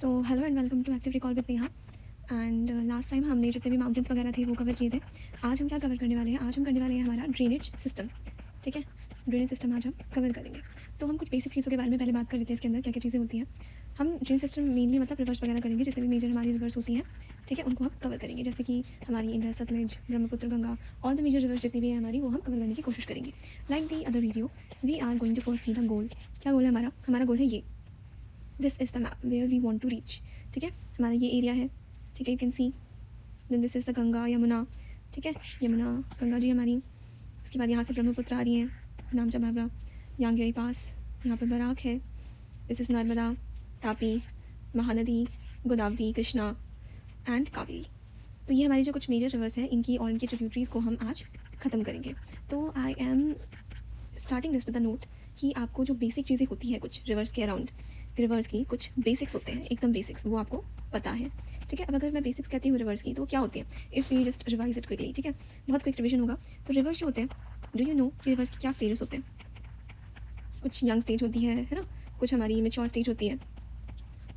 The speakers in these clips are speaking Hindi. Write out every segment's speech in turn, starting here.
So hello and welcome to active recall with Neha. And last time हमने जितने भी माउंटेन्स वगैरह थे वो कवर किए थे। आज हम क्या कवर करने वाले हैं? आज हम करने वाले हैं हमारा ड्रेनेज सिस्टम। ठीक है, ड्रेनेज सिस्टम आज हम कवर करेंगे। तो हम कुछ बेसिक चीज़ों के बारे में पहले बात कर लेते हैं, इसके अंदर क्या क्या चीज़ें होती हैं। हम ड्रेन सिस्टम मेनली मतलब रिवर्स वगैरह करेंगे, जितने भी मेजर हमारी रिवर्स होती हैं, ठीक है, उनको हम कवर करेंगे। जैसे कि हमारी Indus, Sutlej, Brahmaputra, Ganga, all the major rivers जितनी भी है हमारी, वो हम कवर करने की कोशिश करेंगे। Like the other video, we are going to first see the goal. क्या गोल है हमारा? हमारा गोल है ये, this is the map where we want to reach. ठीक है, हमारा ये एरिया है, ठीक है, you can see. Then this is the Ganga, Yamuna, ठीक है, यमुना गंगा जी हमारी। उसके बाद यहाँ से ब्रह्मपुत्र आ रही है, नामचा भाभरा, यांगयोई पास, यहाँ पर बराक है। This is Narmada, Tapi, Mahanadi, Godavari, Krishna and Kaveri. तो ये हमारी जो कुछ मेजर रिवर्स हैं, इनकी और इनकी ट्रिब्यूटरीज़ को हम आज ख़त्म करेंगे। तो I am starting this with the note कि आपको जो बेसिक चीज़ें होती हैं कुछ रिवर्स के अराउंड, रिवर्स की कुछ बेसिक्स होते हैं, एकदम बेसिक्स, वो आपको पता है। ठीक है, अब अगर मैं बेसिक्स कहती हूँ रिवर्स की, तो क्या होती है? If you just revise it quickly, ठीक है, बहुत क्विक रिविजन होगा। तो रिवर्स जो होते हैं, डू यू नो कि रिवर्स के क्या स्टेजेस होते हैं? कुछ यंग स्टेज होती है ना, कुछ हमारी मेच्योर स्टेज होती है,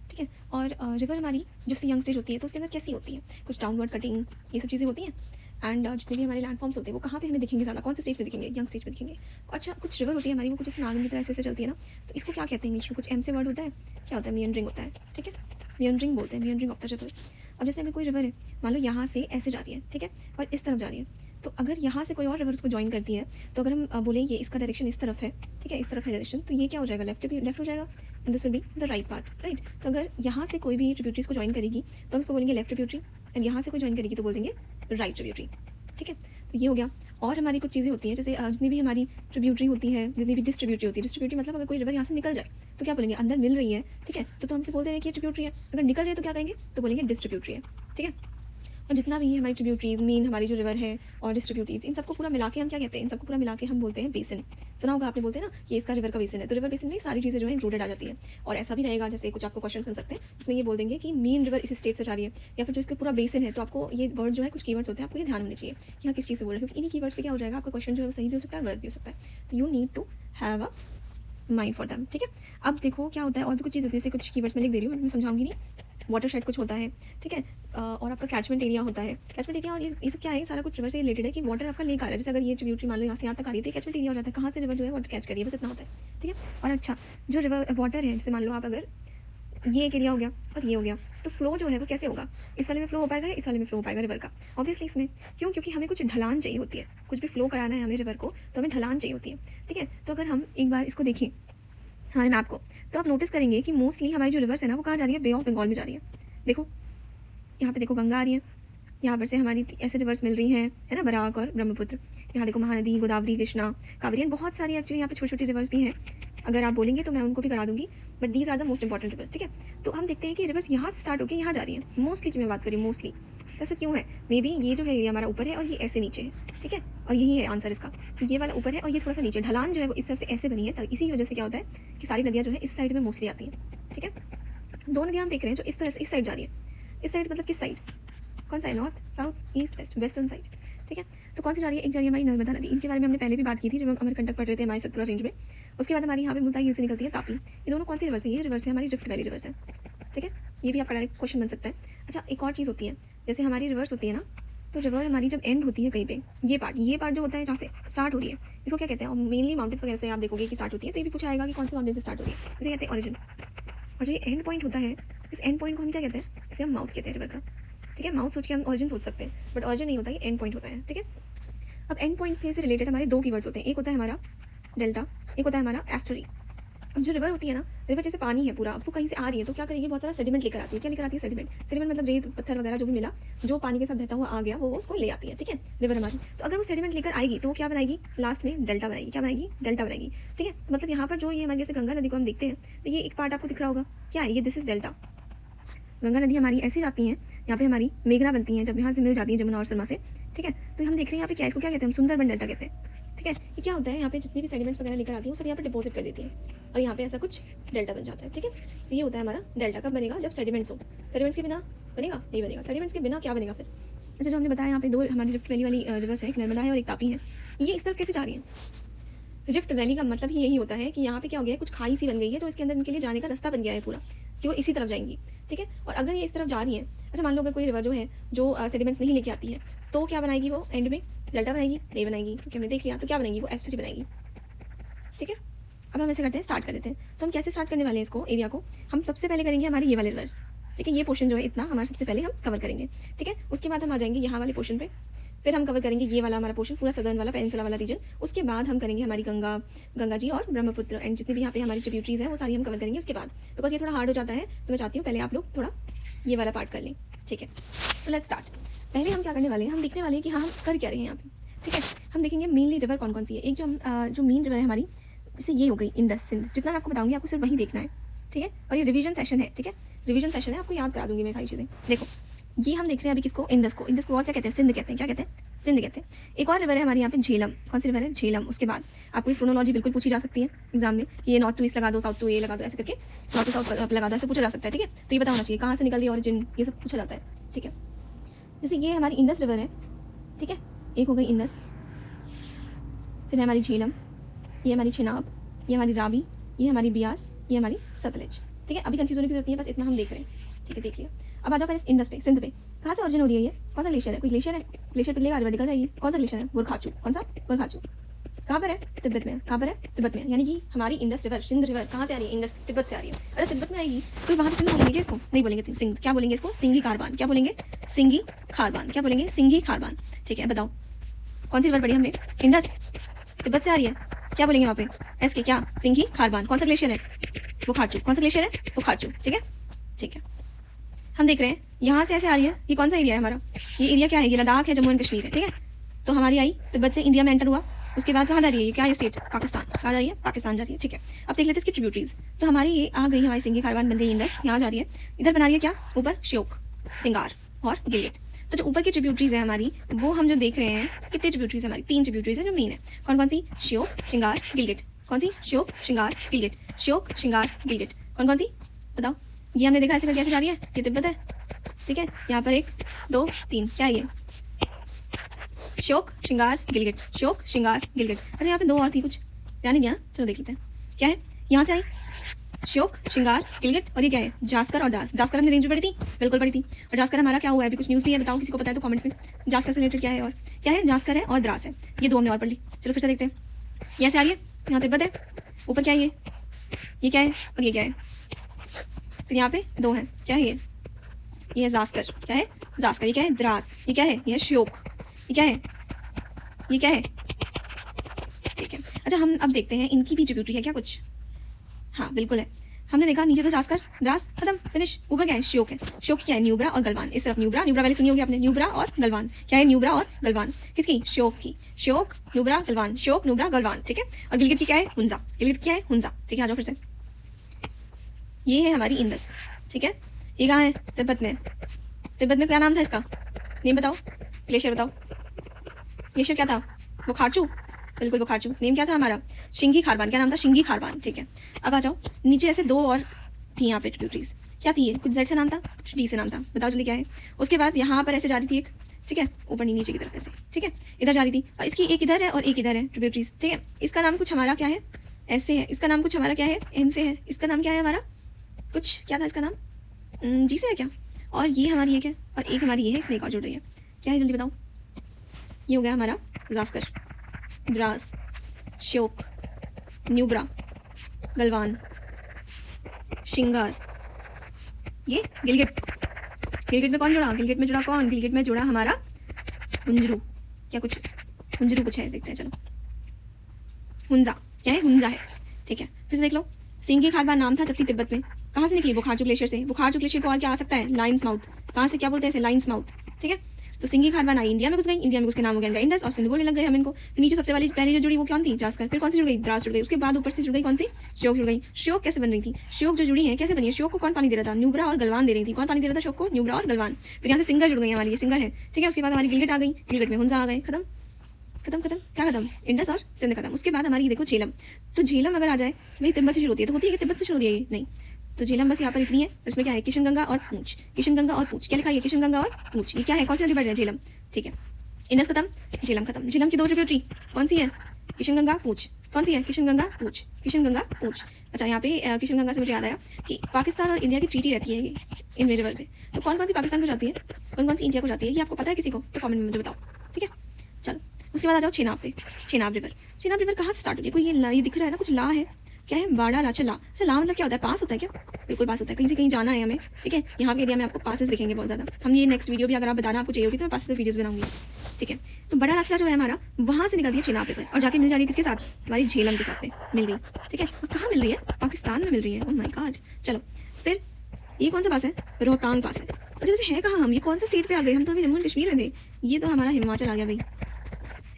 ठीक है। और रिवर हमारी जो सी यंग स्टेज होती है, तो उसके अंदर कैसी होती है? कुछ डाउनवर्ड कटिंग, ये सब चीज़ें होती हैं। एंड जितने भी हमारे लैंडफॉर्म्स होते हैं वो कहाँ पे हमें दिखेंगे ज़्यादा? कौन से स्टेज पे दिखेंगे? यंग स्टेज पे दिखेंगे। अच्छा, कुछ रिवर होती है हमारी, वो कुछ इस नागिन की तरह ऐसे चलती है ना, तो इसको क्या कहते हैं इंग्लिश में? कुछ एम से वर्ड होता है, क्या होता है? मियंडरिंग होता है, ठीक है, मियंडरिंग बोलते हैं, मियंडरिंग ऑफ द रिवर। अब जैसे अगर कोई रिवर है, मान लो यहाँ से ऐसे जा रही है, ठीक है, और इस तरफ जा रही है, तो अगर यहाँ से कोई और रिवर उसको ज्वाइन करती है, तो अगर हम बोलें ये इसका डायरेक्शन इस तरफ है, ठीक है, इस तरफ है डायरेक्शन, तो ये क्या हो जाएगा? लेफ्ट हो जाएगा, and this will be the right part, right. तो अगर यहाँ से कोई भी ट्रिब्यूटरीज को ज्वाइन करेगी तो हम उसको बोलेंगे लेफ्ट ट्रिब्यूटरी, एंड यहाँ से कोई ज्वाइन करेगी तो बोल देंगे राइट ट्रिब्यूटरी, ठीक है। तो ये हो गया। और हमारी कुछ चीज़ें होती हैं, जैसे जितनी भी हमारी ट्रिब्यूटरी होती है, जितनी भी डिस्ट्रीब्यूटरी होती है, डिस्ट्रीब्यूटरी मतलब अगर कोई रिवर यहाँ से निकल जाए तो क्या बोलेंगे? अंदर मिल रही है, ठीक है, तो हमसे बोलते हैं कि ये ट्रिब्यूटरी है। अगर निकल रही है तो क्या कहेंगे? तो बोलेंगे डिस्ट्रीब्यूटरी है, ठीक है। और जितना भी हमारी ट्रिब्यूटरीज, मेन हमारी जो रिवर है और डिस्ट्रीब्यूटरीज, इन सबको पूरा मिला के हम क्या कहते हैं? इन सबको पूरा मिला के हम बोलते हैं बेसिन। सुना होगा आपने, बोलते हैं ना कि इसका रिवर का बेसिन है, तो रिवर बेसिन में सारी चीज़ें जो है इंक्लूडेड आ जाती है। और ऐसा भी रहेगा, जैसे कुछ आपको क्वेश्चन बन सकते हैं उसमें ये बोल देंगे कि मेन रिवर इस स्टेट से जा रही है, या फिर जो इसका पूरा बेसिन है, तो आपको ये वर्ड जो है, कुछ कीवर्ड्स होते हैं, आपको ये ध्यान होने चाहिए कि हाँ किस चीज़ से बोल रहे हैं, क्योंकि इन्हीं कीवर्ड्स पे क्या हो जाएगा, आपका क्वेश्चन जो है सही भी हो सकता है, गलत भी हो सकता है। तो you need to have a mind for them, ठीक है। अब देखो क्या होता है, और भी कुछ चीज़ होती है, जैसे कुछ कीवर्ड्स मैं लिख दे रही हूँ, मैं समझाऊंगी नहीं। वाटरशेड कुछ होता है, ठीक है, और आपका कैचमेंट एरिया होता है। कैचमेंट एरिया और ये सब क्या है? सारा कुछ रिवर से रिलेटेड है कि वाटर आपका लेक आ रहा है। जैसे अगर ये ट्रिब्यूटरी मान लो यहाँ से यहाँ तक आ रही है, तो कैचमेंट एरिया हो जाता है, कहाँ से रिवर जो है वाटर कैच करिए, बस इतना होता है, ठीक है। और अच्छा, जो रिवर वाटर है, जैसे मान लो आप अगर ये एक एरिया हो गया और ये हो गया, तो फ्लो जो है वो कैसे होगा? इस वाले में फ्लो हो पाएगा या इस वाले में फ्लो हो पाएगा रिवर का? ऑब्वियसली इसमें। क्यों? क्योंकि हमें कुछ ढलान चाहिए होती है, कुछ भी फ्लो कराना है हमें रिवर को, तो हमें ढलान चाहिए होती है, ठीक है। तो अगर हम एक बार इसको देखें हमारे मैप को, तो आप नोटिस करेंगे कि मोस्टली हमारी जो रिवर्स है ना, वो कहाँ जा रही है? बे ऑफ बंगाल में जा रही है। देखो यहाँ पे देखो गंगा आ रही है, यहाँ पर से हमारी ऐसे रिवर्स मिल रही हैं, है ना, बराक और ब्रह्मपुत्र। यहाँ देखो महानदी, गोदावरी, कृष्णा, कावेरी, बहुत सारी एक्चुअली यहाँ पे छोटी छोटी रिवर्स भी हैं। अगर आप बोलेंगे तो मैं उनको भी करा दूंगी, but these are the most important rivers, ठीक है। तो हम देखते हैं कि रिवर्स यहाँ से स्टार्ट होकर यहाँ जा रही है, मोस्टली जो मैं बात करी, मोस्टली। तो ऐसा क्यों है? मे बी ये जो है एरिया हमारा ऊपर है और ये ऐसे नीचे है, ठीक है, और यही है आंसर इसका। तो ये वाला ऊपर है और ये थोड़ा सा नीचे, ढलान जो है वो इस तरफ से ऐसे बनी है, तो इसी वजह से क्या होता है कि सारी नदियाँ जो है इस साइड में मोस्टली आती हैं, ठीक है। दो नदियाँ हम देख रहे हैं जो इस तरह से इस साइड जा रही है। इस साइड मतलब किस साइड? कौन सा है? North, south, east, west, western side, ठीक है। तो कौन सी जा रही है? एक जा रही है हमारी नर्मदा नदी, इनके बारे में हमने पहले भी बात की थी जब हम अमरकंटक पढ़ रहे थे हमारे सतपुरा रेंज में। उसके बाद हमारी यहाँ पे मुल्ताई हिल से निकलती है तापी। ये दोनों कौन सी रिवर्स है? ये रिवर्स है हमारी रिफ्ट वैली रिवर्स है, ठीक है। ये भी आपका डायरेक्ट क्वेश्चन बन सकता है। अच्छा, एक और चीज़ होती है, जैसे हमारी रिवर्स होती है ना, तो रिवर हमारी जब एंड होती है कहीं पे, ये पार्ट जो होता है जहाँ से स्टार्ट हो रही है, इसको क्या कहते हैं? और मेनली माउंटेन्स वगैरह से आप देखोगे कि स्टार्ट होती है, तो ये भी पूछा आएगा कि कौन से माउंटेन से स्टार्ट हो रही है, इसे कहते हैं ऑरिजिन। और जो ये एंड पॉइंट होता है, इस एंड पॉइंट को हम क्या कहते हैं? इसे हम माउथ कहते हैं रिवर का, ठीक है। माउथ सोच के हम ऑरिजिन सोच सकते हैं, बट ऑरिजिन नहीं होता, ये एंड पॉइंट होता है, ठीक है। अब एंड पॉइंट पे से रिलेटेड हमारे दो कीवर्ड्स होते हैं, एक होता है हमारा डेल्टा, एक होता है हमारा एस्टरी। अब जो रिवर होती है ना, रिवर जैसे पानी है पूरा, अब वो कहीं से आ रही है तो क्या करेगी? बहुत सारा सेडिमेंट लेकर आती है। क्या लेकर आती है? सेडिमेंट। सेडिमेंट मतलब रेत, पत्थर वगैरह जो भी मिला, जो पानी के साथ बहता हुआ आ गया, वो उसको ले आती है, ठीक है, रिवर हमारी। तो अगर वो सेडिमेंट लेकर आएगी तो वो क्या बनाएगी? लास्ट में डेल्टा बनाएगी। क्या बनाएगी? डेल्टा बनाएगी, ठीक है। तो मतलब यहाँ पर जो ये हमारी जैसे गंगा नदी को हम देखते हैं, तो ये एक पार्ट आपको दिख रहा होगा, क्या है ये? This is delta. गंगा नदी हमारी ऐसे जाती हैं, यहाँ पे हमारी मेघना बनती हैं जब यहाँ से मिल जाती है जमुना और सरमा से, ठीक है। तो हम देख रहे हैं यहाँ पे क्या, इसको क्या कहते हैं? हम सुंदरबन डेल्टा कहते हैं, ठीक है। ये क्या होता है? यहाँ पे जितनी भी सेडिमेंट्स वगैरह लेकर आती है वो सब यहाँ पे डिपॉजिट कर देती है और यहाँ पे ऐसा कुछ डेल्टा बन जाता है, ठीक है। ये होता है हमारा डेल्टा। कब बनेगा? जब सेडिमेंट्स हो। सेडिमेंट्स के बिना बनेगा? नहीं बनेगा। सेडिमेंट्स के बिना क्या बनेगा फिर? जैसे जो हमने बताया, यहाँ पे दो हमारी रिफ्ट वैली वाली रिवर्स है, एक नर्मदा है और एक तापी है। ये इस तरफ कैसे जा रही है? रिफ्ट वैली का मतलब ही यही होता है कि यहाँ पे क्या हो गया है, कुछ खाई सी बन गई है, जो इसके अंदर इनके लिए जाने का रास्ता बन गया है पूरा। कि वो इसी तरफ जाएंगी, ठीक है। और अगर ये इस तरफ जा रही है, अच्छा मान लो अगर कोई रिवर जो है जो सेडिमेंट्स नहीं लेके आती है, तो क्या बनाएगी वो एंड में? डेल्टा बनाएगी? नहीं बनाएगी, क्योंकि हमने देख लिया। तो क्या बनेगी वो? एस्टरी बनाएगी, ठीक है। अब हम ऐसे करते हैं, स्टार्ट कर देते हैं। तो हम कैसे स्टार्ट करने वाले हैं इसको, एरिया को? हम सबसे पहले करेंगे हमारे ये वाले रिवर्स, ठीक है। ये पोर्शन जो है इतना हमारा सबसे पहले हम कवर करेंगे, ठीक है। उसके बाद हम आ जाएंगे यहाँ वाले पोर्शन पे, फिर हम कवर करेंगे ये वाला हमारा पोर्शन, पूरा सदर्न वाला पेनिनसुला वाला रीजन। उसके बाद हम करेंगे हमारी गंगा जी और ब्रह्मपुत्र एंड जितनी भी यहाँ पे हमारी ट्रिब्यूटरीज हैं वो सारी हम कवर करेंगे उसके बाद। बिकॉज ये थोड़ा हार्ड हो जाता है, तो मैं चाहती हूँ पहले आप लोग थोड़ा ये वाला पार्ट कर लें, ठीक है। तो लेट्स स्टार्ट। पहले हम क्या करने वाले हैं, हम देखने वाले हैं कि हाँ हम कर क्या रहे हैं यहाँ पे, ठीक है। हम देखेंगे मेनली रिवर कौन कौन सी है। एक जो मेन रिवर है हमारी, जैसे ये हो गई इंडस सिंध। जितना मैं आपको बताऊंगी आपको सिर्फ वही देखना है, ठीक है। और ये रिवीजन सेशन है, ठीक है, रिवीजन सेशन है, आपको याद करा दूंगी मैं सारी चीज़ें। देखो ये हम देख रहे हैं अभी किसको? इंडस को। इंडस को और क्या कहते हैं? सिंध कहते हैं। क्या कहते हैं? सिंध कहते हैं। एक और रिवर है हमारे यहाँ पे झेलम। कौन सी रिवर है? झेलम। उसके बाद आपको एक क्रोनोलॉजी बिल्कुल पूछी जा सकती है एग्जाम में, ये नॉर्थ टू ईस्ट लगा दो, साउथ टू ए लगा दो, ऐसे करके नॉर्थ टू साउथ लगा दो, ऐसे पूछा जा सकता है, ठीक है। तो ये पता होना चाहिए कहाँ से निकल रही है ओरिजिन, ये सब पूछा जाता है, ठीक है। जैसे ये हमारी इंडस रिवर है, ठीक है, एक हो गई इंडस, फिर हमारी झेलम, ये हमारी चिनाब, ये हमारी रावी, ये हमारी बियास, ये हमारी सतलज, ठीक है। अभी कंफ्यूज होने की जरूरत नहीं है, बस इतना हम देख रहे हैं, ठीक है, देख लिया। अब आ जाओ पहले इंडस पे, सिंध पे। कहाँ से ओरिजिन हो रही है ये? कौन सा ग्लेशियर है? कोई ग्लेशियर है? ग्लेशियर पिघलेगा रिवर निकल जाएगी। कौन सा ग्लेशियर है? बुरखाचू। कौन सा? बुरखाचू। कहाँ पर है? तिब्बत में। कहाँ पर है? तिब्बत में। यानी कि हमारी इंडस रिवर, सिंध रिवर कहाँ से आ रही है? इंडस तिब्बत से आ रही है। अरे तिब्बत में आएगी तो वहाँ पे सिंध बोलेंगे क्या इसको? नहीं बोलेंगे सिंध। क्या बोलेंगे इसको? सिंगी खारबान। क्या बोलेंगे? सिंगी खारबान। क्या बोलेंगे? सिंगी खारबान, ठीक है। बताओ कौन सी रिवर पढ़ी हमने? इंडस तिब्बत से आ रही है, क्या बोलेंगे वहाँ पे? एस के क्या? सिंगी खारबान। कौन सा ग्लेशियर है? बुखारचू। कौन सा ग्लेशियर है? बुखारचू, ठीक है, ठीक है। हम देख रहे हैं यहाँ से ऐसे आ रही है, ये कौन सा एरिया है हमारा? ये एरिया क्या है? ये लद्दाख है, जम्मू एंड कश्मीर है, ठीक है। तो हमारी आई तिब्बत से इंडिया में एंटर हुआ, उसके बाद कहाँ जा रही है? ये क्या है स्टेट? पाकिस्तान। कहाँ जा रही है? पाकिस्तान जा रही है, ठीक है। अब देख लेते हैं इसकी ट्रिब्यूटरीज। तो हमारी ये आ गई, हमारी सिंगी खारबान बन गई इंडस, यहाँ जा रही है। इधर बना रही है क्या? ऊपर श्योक, सिंगार और गिलगित। तो जो ऊपर की ट्रिब्यूटरीज है हमारी, वो हम जो देख रहे हैं, कितनी ट्रिब्यूटरीज है हमारी? 3 ट्रिब्यूटरीज है जो मेन है। कौन कौन सी? श्योक, श्रृंगार, गिलगित। कौन सी? श्योक, श्रृंगार, गिलगित। श्योक, श्रृंगार, गिलगित। कौन कौन सी? बताओ। ये हमने देखा ऐसे करके ऐसे जा रही है, ये तिब्बत है, ठीक है। यहाँ पर 1 2 3, क्या है ये? श्योक, श्रृंगार, गिलगित। श्योक, श्रृंगार, गिलगित। अच्छा यहाँ पे 2 और थी, कुछ ध्यान नहीं दिया ना? चलो देख लेते हैं क्या है। यहाँ से आई श्योक, श्रृंगार, गिलगित, और ये क्या है? जास्कर और द्रास। जास्कर हमने रेंज में पढ़ी थी, बिल्कुल पढ़ी थी। और जास्कर हमारा क्या हुआ है? अभी कुछ न्यूज़ भी है, बताओ किसी को पता है तो कमेंट में। जास्कर से रिलेटेड क्या है? और क्या है? जास्कर है और द्रास है, ये 2 हमने और पढ़ ली। चलो फिर से देखते हैं। यहाँ से आ रही है, यहाँ तिब्बत है, ऊपर क्या है? ये क्या है? और ये क्या है? फिर यहाँ पे 2 है, क्या है ये? ये है जास्कर। क्या है? जास्कर। ये क्या है? द्रास। ये क्या है? ये है श्योक। ये क्या है? ये क्या है? ठीक है। अच्छा हम अब देखते हैं इनकी भी ट्रिब्यूटरी है क्या कुछ? हाँ बिल्कुल है। हमने देखा नीचे तो जास्कर, द्रास, खत्म, फिनिश। ऊपर क्या है? श्योक है। श्योक क्या है? न्यूब्रा और गलवान। इस तरफ न्यूब्रा, न्यूब्रा वाली सुनी होगी आपने, न्यूब्रा और गलवान। क्या है? न्यूब्रा और गलवान। किसकी? श्योक की। श्योक, न्यूब्रा, गलवान। श्योक, न्यूब्रा, गलवान, ठीक है। और गिलगित की क्या है? हुंजा। गिलगित क्या है? हुंजा, ठीक है। आ जाओ फिर से। ये है हमारी इंडस, ठीक है। ये कहाँ है? तिब्बत में। तिब्बत में क्या नाम था इसका? नेम बताओ। ग्लेशियर बताओ। ग्लेशियर क्या था? बुखारचू, बिल्कुल बुखारचू। नेम क्या था हमारा? शिंगी खारबान। क्या नाम था? शिंगी खारबान, ठीक है। अब आ जाओ नीचे, ऐसे 2 और थी यहाँ पे ट्रिब्यूटरीज। क्या थी ये? कुछ जेड से नाम था, कुछ डी से नाम था, बताओ जल्दी क्या है। उसके बाद यहाँ पर ऐसे जा रही थी एक, ठीक है, ऊपर नीचे की तरफ ऐसे, ठीक है, इधर जा रही थी। और इसकी एक इधर है और एक इधर है ट्रिब्यूटरीज, ठीक है। इसका नाम कुछ हमारा क्या है? ऐसे है। इसका नाम कुछ हमारा क्या है? एन से है। इसका नाम क्या है हमारा? कुछ क्या था इसका नाम? जी से है क्या? और ये हमारी एक है और एक हमारी ये है, इसमें एक और जुड़ रही है। क्या है जल्दी बताओ। ये हो गया हमारा जास्कर, द्रास, श्योक, न्यूब्रा, गलवान, शिंगार, ये गिलगित। गिलगित में कौन जुड़ा? गिलगित में जुड़ा कौन? गिलगित में जुड़ा हमारा हुंजरू। क्या कुछ? हुंजरू कुछ है, देखते हैं चलो। हुंजा। क्या है? हुंजा है, ठीक है। फिर से देख लो। सिंगी खारबान नाम था जब थी तिब्बत में। कहाँ से निकली? बुखारचू ग्लेशियर से। बुखारचू ग्लेशियर को और क्या आ सकता है? Lines mouth. कहाँ से क्या बोलते हैं इसे? लाइन्स माउथ, ठीक है। तो सिंगी खारबान आई, इंडिया में घुस गई, इंडिया में उसके नाम हो गया इंडस और सिंधु बोलने लग गए हम इनको। नीचे सबसे वाली पहली जो जुड़ी वो कौन थी? जास्कर। फिर कौन सी जुड़ गई? द्रास जुड़ गई। उसके बाद ऊपर से जुड़ गई कौन सी? श्योक जुड़ गई। श्योक कैसे बन रही थी? श्योक जो जुड़ी है कैसे बनी है? श्योक को कौन पानी दे रहा था? न्यूब्रा और गलवान दे रही थी। कौन पानी दे रहा था श्योक को? न्यूब्रा और गलवान। फिर यहाँ से सिंगर जुड़ गई हमारी, ये सिंगर है, ठीक है। उसके बाद हमारी गिलगित आ गई, गिलगित में हुंजा आ गए, खत्म खत्म खत्म। क्या खत्म? इंडस और सिंध खत्म। उसके बाद हमारी देखो झेलम। तो झेलम अगर आ जाए भाई तिब्बत से शुरू होती है, तो होती है कि तिब्बत से शुरू होती है ये? नहीं। तो झेलम बस यहाँ पर इतनी है। और इसमें क्या है? किशन गंगा और पूंछ। किशन गंगा और पूंछ क्या लिखा है? किशन गंगा और पूंछ। ये क्या है? कौन सी नदी बढ़ रही है? झेलम, ठीक है। इंडस खत्म, झेलम खत्म। झेलम की 2 ट्रिब्यूटरी कौन सी है? किशन गंगा, पूंछ। कौन सी है? किशन गंगा पूछ, किशन गंगा पूछ। अच्छा यहाँ पे किशन गंगा से मुझे याद आया कि पाकिस्तान और इंडिया की ट्रीटी रहती है ये इन रिवर पे, तो कौन कौन सी पाकिस्तान को जाती है, कौन कौन सी इंडिया को जाती है, ये आपको पता है किसी को? तो कमेंट में मुझे बताओ, ठीक है। चलो उसके बाद आ जाओ चेनाब पे। चेनाब रिवर, चेनाब रिवर कहाँ से स्टार्ट होती है? कोई ये दिख रहा है ना, कुछ ला है, क्या है? बाड़ा लाचा ला। अच्छा ला मतलब क्या होता है? पास होता है क्या? बिल्कुल पास होता है, कहीं से कहीं जाना है हमें, ठीक है। यहाँ पे एरिया में आपको पासेस दिखेंगे बहुत ज़्यादा। हम ये नेक्स्ट वीडियो भी अगर आप बताना आपको चाहिए होगी तो मैं पास से वीडियोस बनाऊंगी, ठीक है। तो बड़ा लाचला जो है हमारा, वहाँ से निकलती है चेनाब रिवर और जाके मिल जा रही है किसके साथ? हमारी झेलम के साथ में मिल गई, ठीक है। और कहाँ मिल रही है? पाकिस्तान में मिल रही है। Oh my God. चलो फिर ये कौन सा पास है? रोहतांग पास है। अच्छा वैसे है कहाँ हम? ये कौन सा स्टेट पे आ गए? हम तो अभी जम्मू एंड कश्मीर में थे, ये तो हमारा हिमाचल आ गया भाई,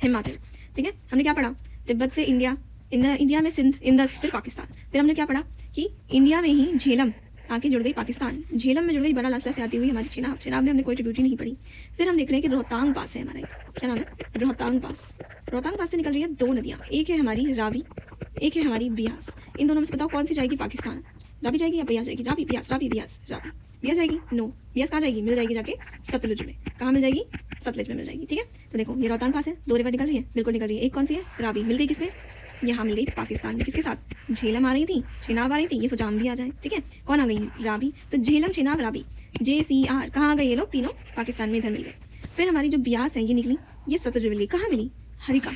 हिमाचल, ठीक है। हमने क्या पढ़ा? तिब्बत से इंडिया, इंडिया में सिंध, इंदस, फिर पाकिस्तान। फिर हमने क्या पढ़ा कि इंडिया में ही झेलम आके जुड़ गई पाकिस्तान, झेलम में जुड़ गई बड़ा लाचला से आती हुई हमारी चेनाब, चेनाब में हमने कोई ट्रिब्यूटरी नहीं पढ़ी। फिर हम देख रहे हैं कि रोहतांग पास है हमारा एक, क्या नाम है? रोहतांग पास। रोहतांग पास से निकल रही है दो नदियाँ, एक है हमारी रावी, एक है हमारी बियास। इन दोनों में से बताओ कौन सी जाएगी पाकिस्तान? रावी जाएगी या बियास जाएगी? रावी, बियास, रावी, बियास, रावी, बियास जाएगी? नो, बियास कहाँ जाएगी? मिल जाएगी जाके सतलुज में। कहाँ मिल जाएगी? सतलुज में मिल जाएगी, ठीक है। तो देखो ये रोहतांग पास है, दो रिवर निकल रही है, बिल्कुल निकल रही है। एक कौन सी है? रावी, मिल गई किसमें? यहाँ मिल गई पाकिस्तान में, किसके साथ? झेलम आ रही थी, चेनाब आ रही थी, ये सुजाम भी आ जाए, ठीक है। कौन आ गई? रावी। तो झेलम, चेनाब, रावी, JCR, कहाँ आ गए ये लोग तीनों? पाकिस्तान में इधर मिल गए। फिर हमारी जो बियास है ये निकली, ये सतलुज में मिल गई। कहाँ मिली? हरिका,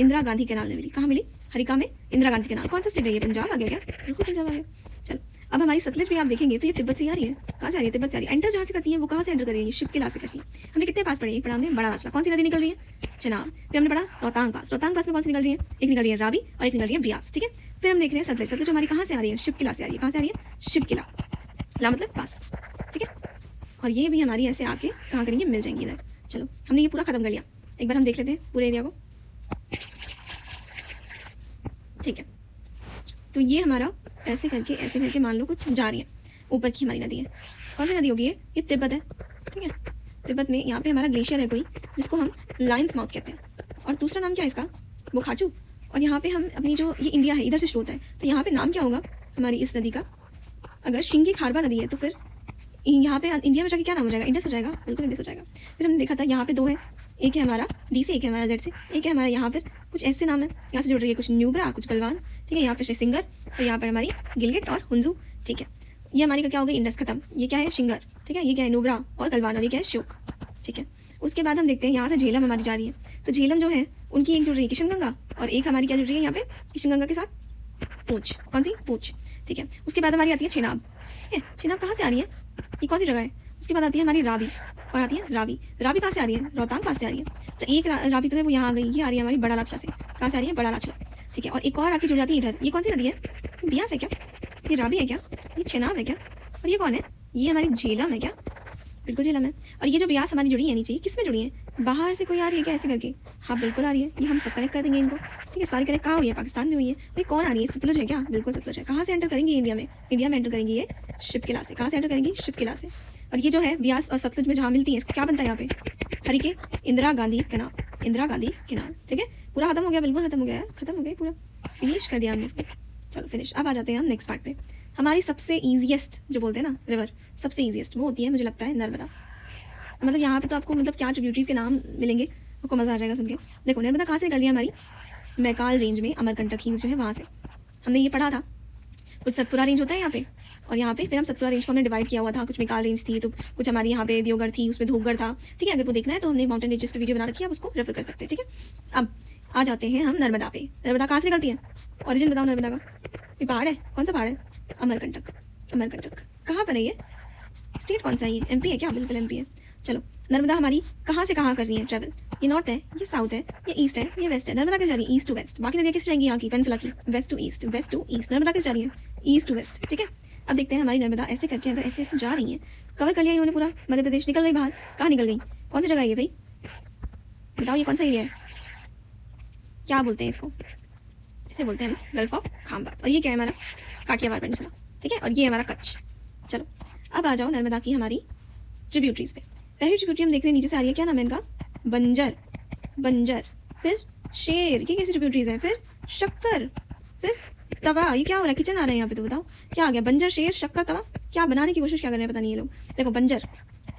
इंदिरा गांधी कैनाल में मिली। कहाँ मिली? हरिका में इंदिरा गांधी कैनाल। कौन सा स्टेट है ये? पंजाब आ गया क्या? बिल्कुल पंजाब आ गया। चलो अब हमारी सतलुज भी आप देखेंगे तो ये तिब्बत से आ रही है। कहाँ से आ रही है? तिब्बत से आ रही है। एंटर जहाँ से करती है वो कहाँ से एंटर कर रही है? शिप के ला से कर रही है। हमने कितने पास पढ़े? एक पढ़ा हमने बड़ा लाचला। कौन सी नदी निकल रही है? चेनाब। फिर हमने पढ़ा रोहतांग पास, रोहतांग पास में कौन सी निकल रही है? एक निकल रही है रावी और एक निकल रही है बियास, ठीक है। फिर हम देख रहे हैं सतलुज, सतलुज हमारी कहाँ से आ रही है? शिप किला से आ रही है। कहाँ से आ रही है? शिप किला, ला मतलब पास, ठीक है। और ये भी हमारी ऐसे आके कहाँ करेंगे? मिल जाएंगी इधर। चलो हमने ये पूरा खत्म कर लिया, एक बार हम देख लेते हैं पूरे एरिया को, ठीक है। तो ये हमारा ऐसे करके मान लो कुछ जा रही है, ऊपर की हमारी नदी है। कौन सी नदी होगी ये तिब्बत है, ठीक है। तिब्बत में यहाँ पे हमारा ग्लेशियर है कोई, जिसको हम लायंस माउथ कहते हैं, और दूसरा नाम क्या है इसका? वो खाचू। और यहाँ पे हम अपनी जो ये इंडिया है, इधर से स्रोत है, तो यहाँ पे नाम क्या होगा हमारी इस नदी का? अगर शिंगी खारबा नदी है तो फिर यहाँ पे इंडिया में जाके क्या नाम हो जाएगा? इंडस हो जाएगा, बिल्कुल इंडस हो जाएगा। फिर हमने देखा था यहाँ पे दो है, एक है हमारा D से, एक है हमारा Z से, एक है हमारा यहाँ पर कुछ ऐसे नाम है, यहाँ से जुड़ रही है कुछ न्यूब्रा, कुछ गलवान, ठीक है। यहाँ पे सिंगर और यहाँ पर हमारी गिलगिट और हुंजू, ठीक है। ये हमारी का क्या हो गई? इंडस खत्म। ये क्या है? शिंगर, ठीक है। ये क्या है? नुब्रा और गलवान, और ये क्या है? श्योक, ठीक है। उसके बाद हम देखते हैं यहाँ से झेलम हमारी जा रही है, तो झेलम जो है उनकी एक जुड़ रही है किशन गंगा, और एक हमारी क्या जुड़ रही है यहाँ पे किशन गंगा के साथ? पूंछ। कौन सी? पूंछ, ठीक है। उसके बाद हमारी आती है चेनाब, ठीक है। चेनाब कहाँ से आ रही है? ये कौन सी जगह है? उसके बाद आती है हमारी रावी, और आती है रावी। रावी कहाँ से आ रही है? रोहतांग पास से आ रही है। तो एक रावी तो है वो यहाँ आ गई, ये आ रही है हमारी बड़ा लाचला से। कहाँ से आ रही है? बड़ा लाचला, ठीक है। और एक और आके जुड़ जाती है इधर, ये कौन सी नदी है? बियास है क्या? ये रावी है क्या? ये चेनाब है क्या? और ये कौन है? ये हमारी झेलम है क्या? बिल्कुल झेलम है। और ये जो बियास हमारी जुड़ी है नीचे, किस में जुड़ी है? बाहर से कोई आ रही है क्या ऐसे करके? हाँ बिल्कुल आ रही है, ये हम सब कनेक्ट कर देंगे इनको, ठीक है। सारी कनेक्ट कहाँ हुई है? पाकिस्तान में हुई है। और ये कौन आ रही है? सतलुज है क्या? बिल्कुल सतलुज है। कहाँ से एंटर करेंगे इंडिया में? इंडिया में एंटर करेंगे ये शिप किला से। कहाँ से एंटर करेंगी? शिप किला से। और ये जो है बियास और सतलुज में जहाँ मिलती है, इसको क्या बनता है यहाँ पे? हरिके इंदिरा गांधी कैनाल, इंदिरा गांधी कैनाल, ठीक है। पूरा खत्म हो गया, बिल्कुल खत्म हो गया, खत्म हो गया, पूरा फिनिश कर दिया हमने इसको। चलो फिनिश। अब आ जाते हैं हम नेक्स्ट पार्ट पे। हमारी सबसे ईजिएस्ट जो बोलते हैं ना रिवर, सबसे ईजिएस्ट वो होती है मुझे लगता है नर्मदा। मतलब यहाँ पे तो आपको मतलब क्या ट्रिब्यूटरीज के नाम मिलेंगे, आपको मज़ा आ जाएगा सुन के। देखो नर्मदा कहाँ से निकल रही है? हमारी मैकाल रेंज में, अमरकंटक हिल्स जो है वहाँ से। हमने ये पढ़ा था, कुछ सतपुरा रेंज होता है यहाँ पे, और यहाँ पे फिर हम सतपुरा रेंज को हमने डिवाइड किया हुआ था, कुछ मैकाल रेंज थी, तो कुछ हमारी यहाँ पे दियोगढ़ थी, उसमें धूपगढ़ था, ठीक है। अगर वो देखना है तो हमने माउंटेन रेंजेस पे वीडियो बना रखी है, आप उसको रेफर कर सकते हैं, ठीक है। अब आ जाते हैं हम नर्मदा पे। नर्मदा कहाँ से निकलती है? ऑरिजिन बताओ नर्मदा का। ये पहाड़ है, कौन सा पहाड़ है? अमरकंटक। अमरकंटक कहाँ पर है ये? स्टेट कौन सा है ये? MP है क्या? बिल्कुल MP है। चलो नर्मदा हमारी कहाँ से कहाँ कर रही है ट्रैवल? ये नॉर्थ है, ये साउथ है, ये ईस्ट है, ये वेस्ट है। नर्मदा किस जा रही है? East to west. बाकी नदियाँ किस जाएंगी यहाँ की पेनिनसुला की? West to east, west to east. Narmada किस जा रही है? ईस्ट टू वेस्ट, ठीक है। अब देखते हैं हमारी नर्मदा ऐसे करके अगर ऐसे ऐसे जा रही है, कवर कर लिया इन्होंने पूरा मध्य प्रदेश, निकल गई बाहर। कहाँ निकल गई? कौन सी जगह है ये भाई? बताओ ये कौन सा एरिया है? क्या बोलते हैं इसको? इसे बोलते हैं हम गल्फ ऑफ खामबात। और ये क्या है? हमारा काठियावाड़ पेनिनसुला, ठीक है। और ये हमारा कच्छ। चलो अब आ जाओ नर्मदा की हमारी ट्रिब्यूटरीज पे। पहली ट्रिब्यूटरी हम देख रहे हैं नीचे से आ रही है, क्या नाम है इनका? बंजर, बंजर, फिर शेर, ये कैसी ट्रिब्यूटरीज है? फिर शक्कर, फिर तवा। ये क्या हो रहा है? किचन आ रहा है यहाँ पे, तो बताओ क्या आ गया? बंजर, शेर, शक्कर, तवा। क्या बनाने की कोशिश क्या कर रहे हैं पता नहीं ये लोग। देखो बंजर,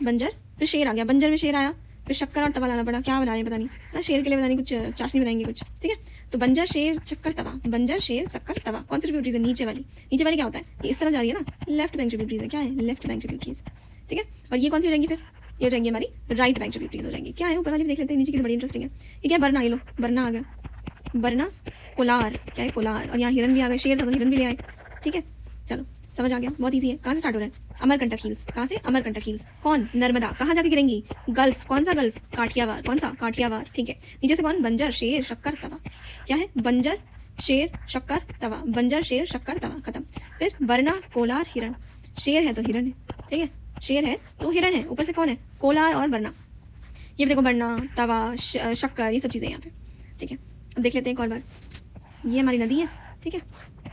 बंजर, फिर शेर आ गया, बंजर में शेर आया, फिर शक्कर और तवा लाना पड़ा, क्या बना रहे हैं पता नहीं ना, शेर के लिए पता नहीं कुछ चाशनी बनाएंगे कुछ, ठीक है। तो बंजर शेर शक्कर तवा, बंजर शेर शक्कर तवा, कौन सी ट्रिब्यूटरीज है? नीचे वाली। नीचे वाली क्या होता है? ये इस तरह जा रही है ना, लेफ्ट बैंक ट्रिब्यूटरीज है। क्या है? लेफ्ट बैंक ट्रिब्यूटरीज, ठीक है। और ये कौन सी हो जाएंगी फिर? ये हो जाएंगी हमारी राइट बैंक ट्रिब्यूटरीज हो जाएंगी। क्या है ऊपर वाली देख लेते हैं, नीचे की तो बड़ी इंटरेस्टिंग है। ये क्या है? बरना, ये लो बरना आ गया, बरना कोलार, क्या है? कोलार। और यहाँ हिरन भी आ गए, शेर था तो हिरन भी ले आए, ठीक है। चलो समझ आ गया, बहुत ईजी है। कहाँ से स्टार्ट हो रहा है? अमरकंटक हिल्स। कहाँ से? अमरकंटक हिल्स। कौन? नर्मदा। कहाँ जाके गिरेंगी? गल्फ। कौन सा गल्फ? काठियावाड़। कौन सा? काठियावाड़, ठीक है। नीचे से कौन? बंजर शेर शक्कर तवा। क्या है? बंजर शेर शक्कर तवा, बंजर शेर शक्कर तवा, खत्म। फिर बरना कोलार हिरण। शेर है तो हिरण है, ठीक है। शेर है तो हिरण है, ऊपर से कौन है? कोलार और बरना। ये भी देखो, बरना तवा शक्कर, ये सब चीज़ें यहाँ पे, ठीक है। अब देख लेते हैं एक और बार। ये हमारी नदी है, ठीक है।